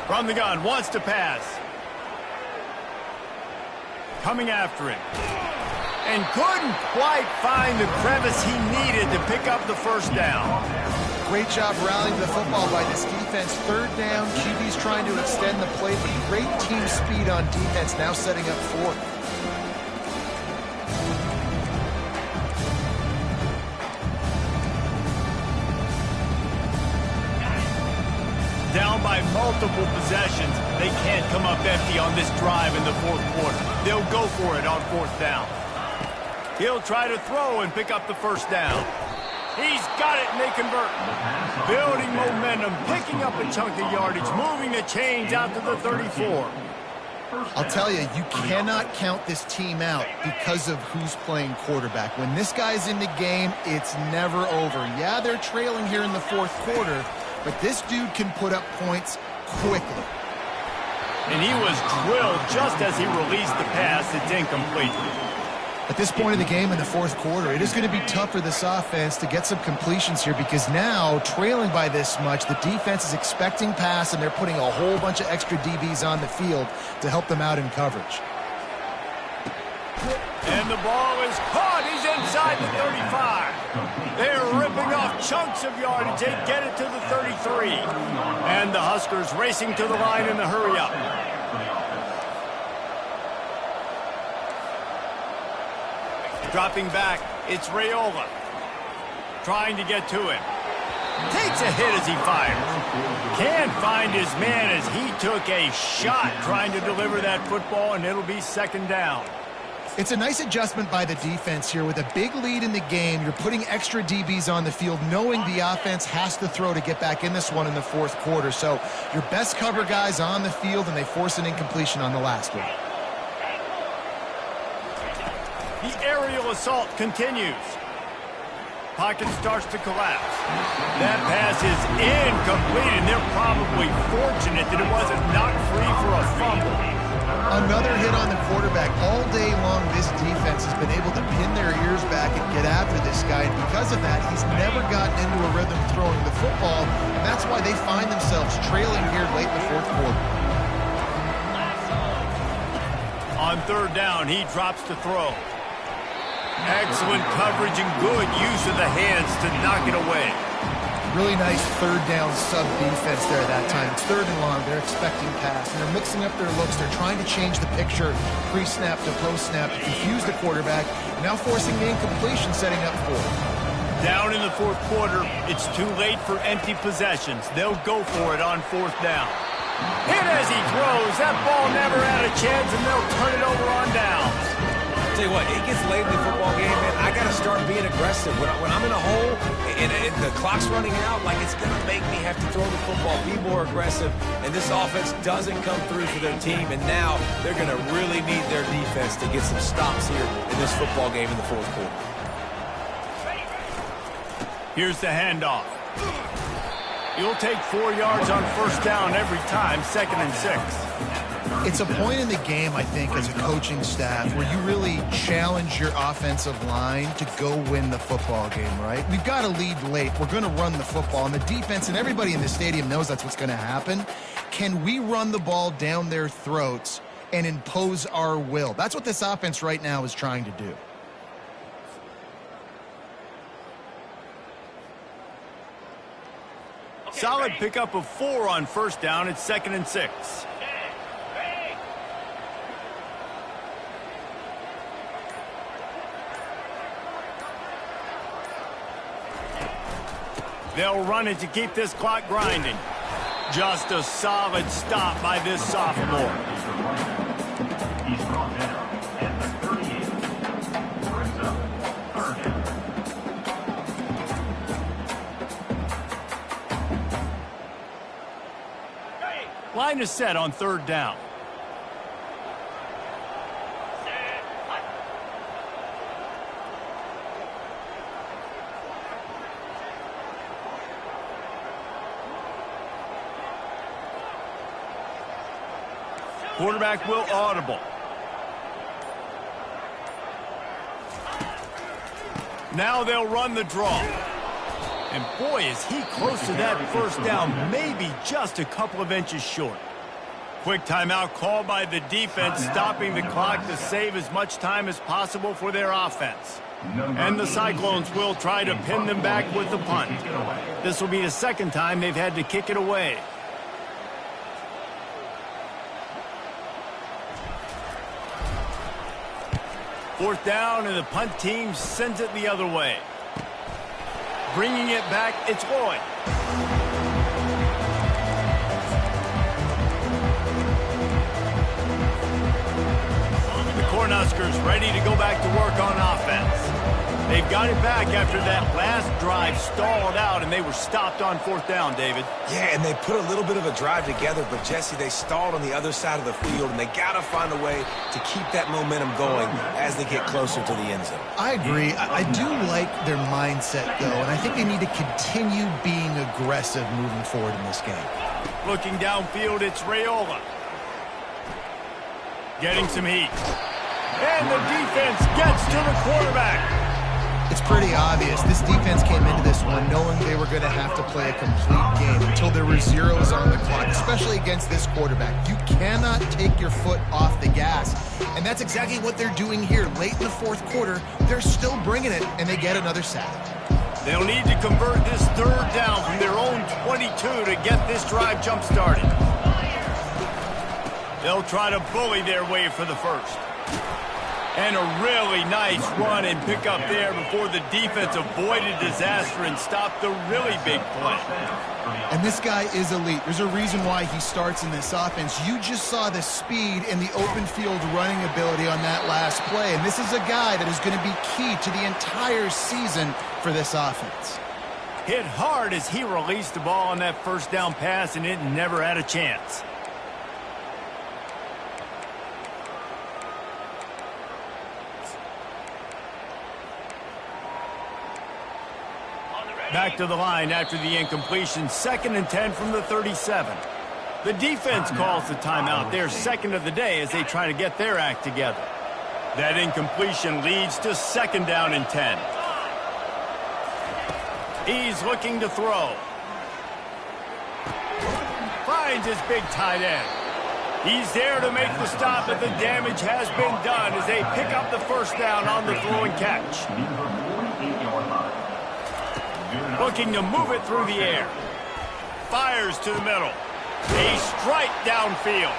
From the gun, wants to pass. Coming after him. And couldn't quite find the crevice he needed to pick up the first down. Great job rallying the football by this defense. Third down, QB's trying to extend the play, but great team speed on defense, now setting up fourth. Down by multiple possessions, they can't come up empty on this drive in the fourth quarter. They'll go for it on fourth down. He'll try to throw and pick up the first down. He's got it, and they convert. Building momentum, picking up a chunk of yardage, moving the chains out to the 34. I'll tell you, you cannot count this team out because of who's playing quarterback. When this guy's in the game, it's never over. Yeah, they're trailing here in the fourth quarter, but this dude can put up points quickly. And he was drilled just as he released the pass. It's incomplete. At this point in the game in the fourth quarter, it is going to be tough for this offense to get some completions here because now, trailing by this much, the defense is expecting pass, and they're putting a whole bunch of extra DBs on the field to help them out in coverage. And the ball is caught. He's inside the 35. They're ripping off chunks of yardage. They get it to the 33. And the Huskers racing to the line in the hurry-up. Dropping back, it's Raiola. Trying to get to him. Takes a hit as he fires. Can't find his man as he took a shot trying to deliver that football, and it'll be second down. It's a nice adjustment by the defense here. With a big lead in the game, you're putting extra DBs on the field, knowing the offense has to throw to get back in this one in the fourth quarter. So your best cover guys on the field, and they force an incompletion on the last one. The aerial assault continues. Pocket starts to collapse. That pass is incomplete, and they're probably fortunate that it wasn't knocked free for a fumble. Another hit on the quarterback. All day long, this defense has been able to pin their ears back and get after this guy, and because of that, he's never gotten into a rhythm throwing the football, and that's why they find themselves trailing here late in the fourth quarter. On third down, he drops to throw. Excellent coverage and good use of the hands to knock it away. Really nice third down sub-defense there that time. It's third and long. They're expecting pass, and they're mixing up their looks. They're trying to change the picture pre-snap to post-snap to confuse the quarterback, now forcing the incompletion, setting up fourth. Down in the fourth quarter, it's too late for empty possessions. They'll go for it on fourth down. Hit as he throws. That ball never had a chance, and they'll turn it over on downs. tell you what, it gets late in the football game, man. I got to start being aggressive. When I'm in a hole and the clock's running out, like it's going to make me have to throw the football, be more aggressive. And this offense doesn't come through for their team. And now they're going to really need their defense to get some stops here in this football game in the fourth quarter. Here's the handoff. You'll take 4 yards on first down every time, 2nd and 6. It's a point in the game, I think, as a coaching staff where you really challenge your offensive line to go win the football game, right? We've got to lead late. We're going to run the football. And the defense and everybody in the stadium knows that's what's going to happen. Can we run the ball down their throats and impose our will? That's what this offense right now is trying to do. Solid pickup of 4 on first down. It's 2nd and 6. They'll run it to keep this clock grinding. Just a solid stop by this sophomore. He's brought down at the 38. Brings up third down. Line is set on 3rd down. Quarterback will audible. Now they'll run the draw. And boy, is he close to that first down, maybe just a couple of inches short. Quick timeout called by the defense, stopping the clock to save as much time as possible for their offense. And the Cyclones will try to pin them back with the punt. This will be the 2nd time they've had to kick it away. Fourth down, and the punt team sends it the other way. Bringing it back, it's Lloyd. The Cornhuskers ready to go back to work on offense. They've got it back after that last drive stalled out, and they were stopped on 4th down, David. Yeah, and they put a little bit of a drive together, but, Jesse, they stalled on the other side of the field, and they got to find a way to keep that momentum going as they get closer to the end zone. I agree. I do like their mindset, though, and I think they need to continue being aggressive moving forward in this game. Looking downfield, it's Raiola. Getting some heat. And the defense gets to the quarterback. It's pretty obvious. This defense came into this one knowing they were going to have to play a complete game until there were zeros on the clock, especially against this quarterback. You cannot take your foot off the gas, and that's exactly what they're doing here. Late in the fourth quarter, they're still bringing it, and they get another sack. They'll need to convert this 3rd down from their own 22 to get this drive jump-started. They'll try to bully their way for the first. And a really nice run and pick up there before the defense avoided disaster and stopped the really big play. And this guy is elite. There's a reason why he starts in this offense. You just saw the speed and the open field running ability on that last play. And this is a guy that is going to be key to the entire season for this offense. Hit hard as he released the ball on that first down pass, and it never had a chance. Back to the line after the incompletion. 2nd and 10 from the 37. The defense calls the timeout, their 2nd of the day, as they try to get their act together. That incompletion leads to 2nd down and 10. He's looking to throw. Finds his big tight end. He's there to make the stop, but the damage has been done as they pick up the first down on the throw and catch. Looking to move it through the air. Fires to the middle. A strike downfield.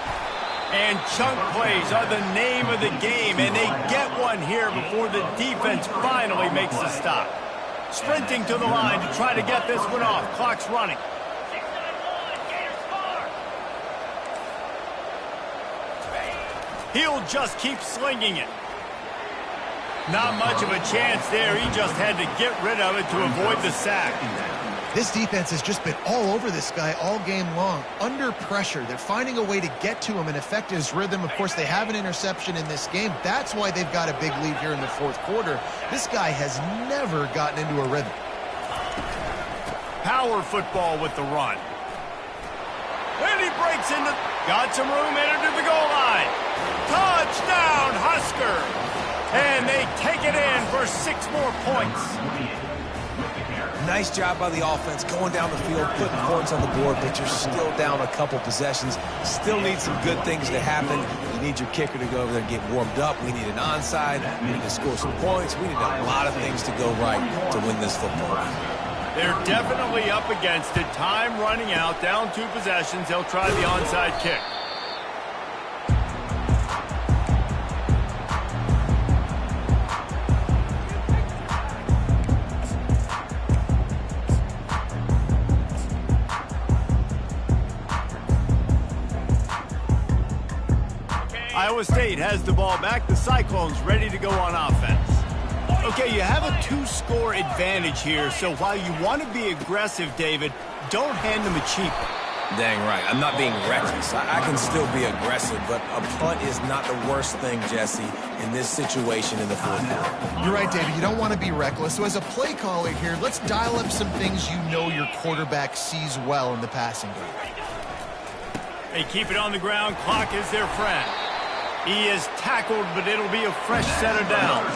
And chunk plays are the name of the game, and they get one here before the defense finally makes the stop. Sprinting to the line to try to get this one off. Clock's running. He'll just keep slinging it. Not much of a chance there. He just had to get rid of it to avoid the sack. This defense has just been all over this guy all game long. Under pressure, they're finding a way to get to him and affect his rhythm. Of course, they have an interception in this game. That's why they've got a big lead here in the fourth quarter. This guy has never gotten into a rhythm. Power football with the run. And he breaks into... Got some room, entered to the goal line. Touchdown, Husker! And they take it in for 6 more points. Nice job by the offense going down the field, putting points on the board, but you're still down a couple possessions. Still need some good things to happen. You need your kicker to go over there and get warmed up. We need an onside. We need to score some points. We need a lot of things to go right to win this football game. They're definitely up against it. Time running out, down 2 possessions. They'll try the onside kick. Iowa State has the ball back. The Cyclones ready to go on offense. Okay, you have a 2-score advantage here, so while you want to be aggressive, David, don't hand them a cheap one. Dang right. I'm not being reckless. I can still be aggressive, but a punt is not the worst thing, Jesse, in this situation in the fourth quarter. You're right, David. You don't want to be reckless. So as a play caller here, let's dial up some things you know your quarterback sees well in the passing game. They keep it on the ground. Clock is their friend. He is tackled, but it'll be a fresh set of downs.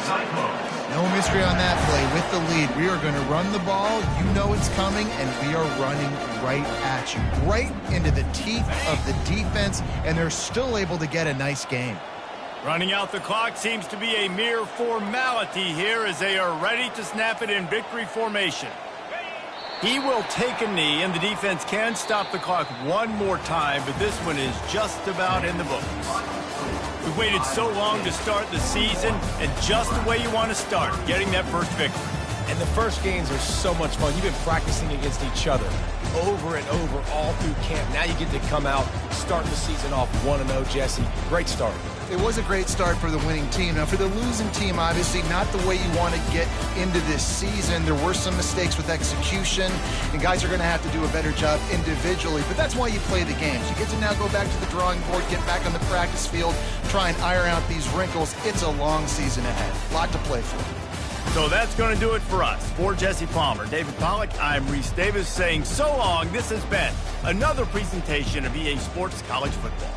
No mystery on that play. With the lead, we are going to run the ball. You know it's coming, and we are running right at you. Right into the teeth of the defense, and they're still able to get a nice game. Running out the clock seems to be a mere formality here as they are ready to snap it in victory formation. He will take a knee, and the defense can stop the clock one more time, but this one is just about in the books. We've waited so long to start the season, and just the way you want to start, getting that first victory. And the first games are so much fun. You've been practicing against each other over and over all through camp. Now you get to come out, starting the season off 1-0, Jesse. Great start. It was a great start for the winning team. Now, for the losing team, obviously not the way you want to get into this season. There were some mistakes with execution, and guys are going to have to do a better job individually. But that's why you play the games. You get to now go back to the drawing board, get back on the practice field, try and iron out these wrinkles. It's a long season ahead. A lot to play for. So that's going to do it for us. For Jesse Palmer, David Pollack, I'm Reese Davis saying so long. This has been another presentation of EA Sports College Football.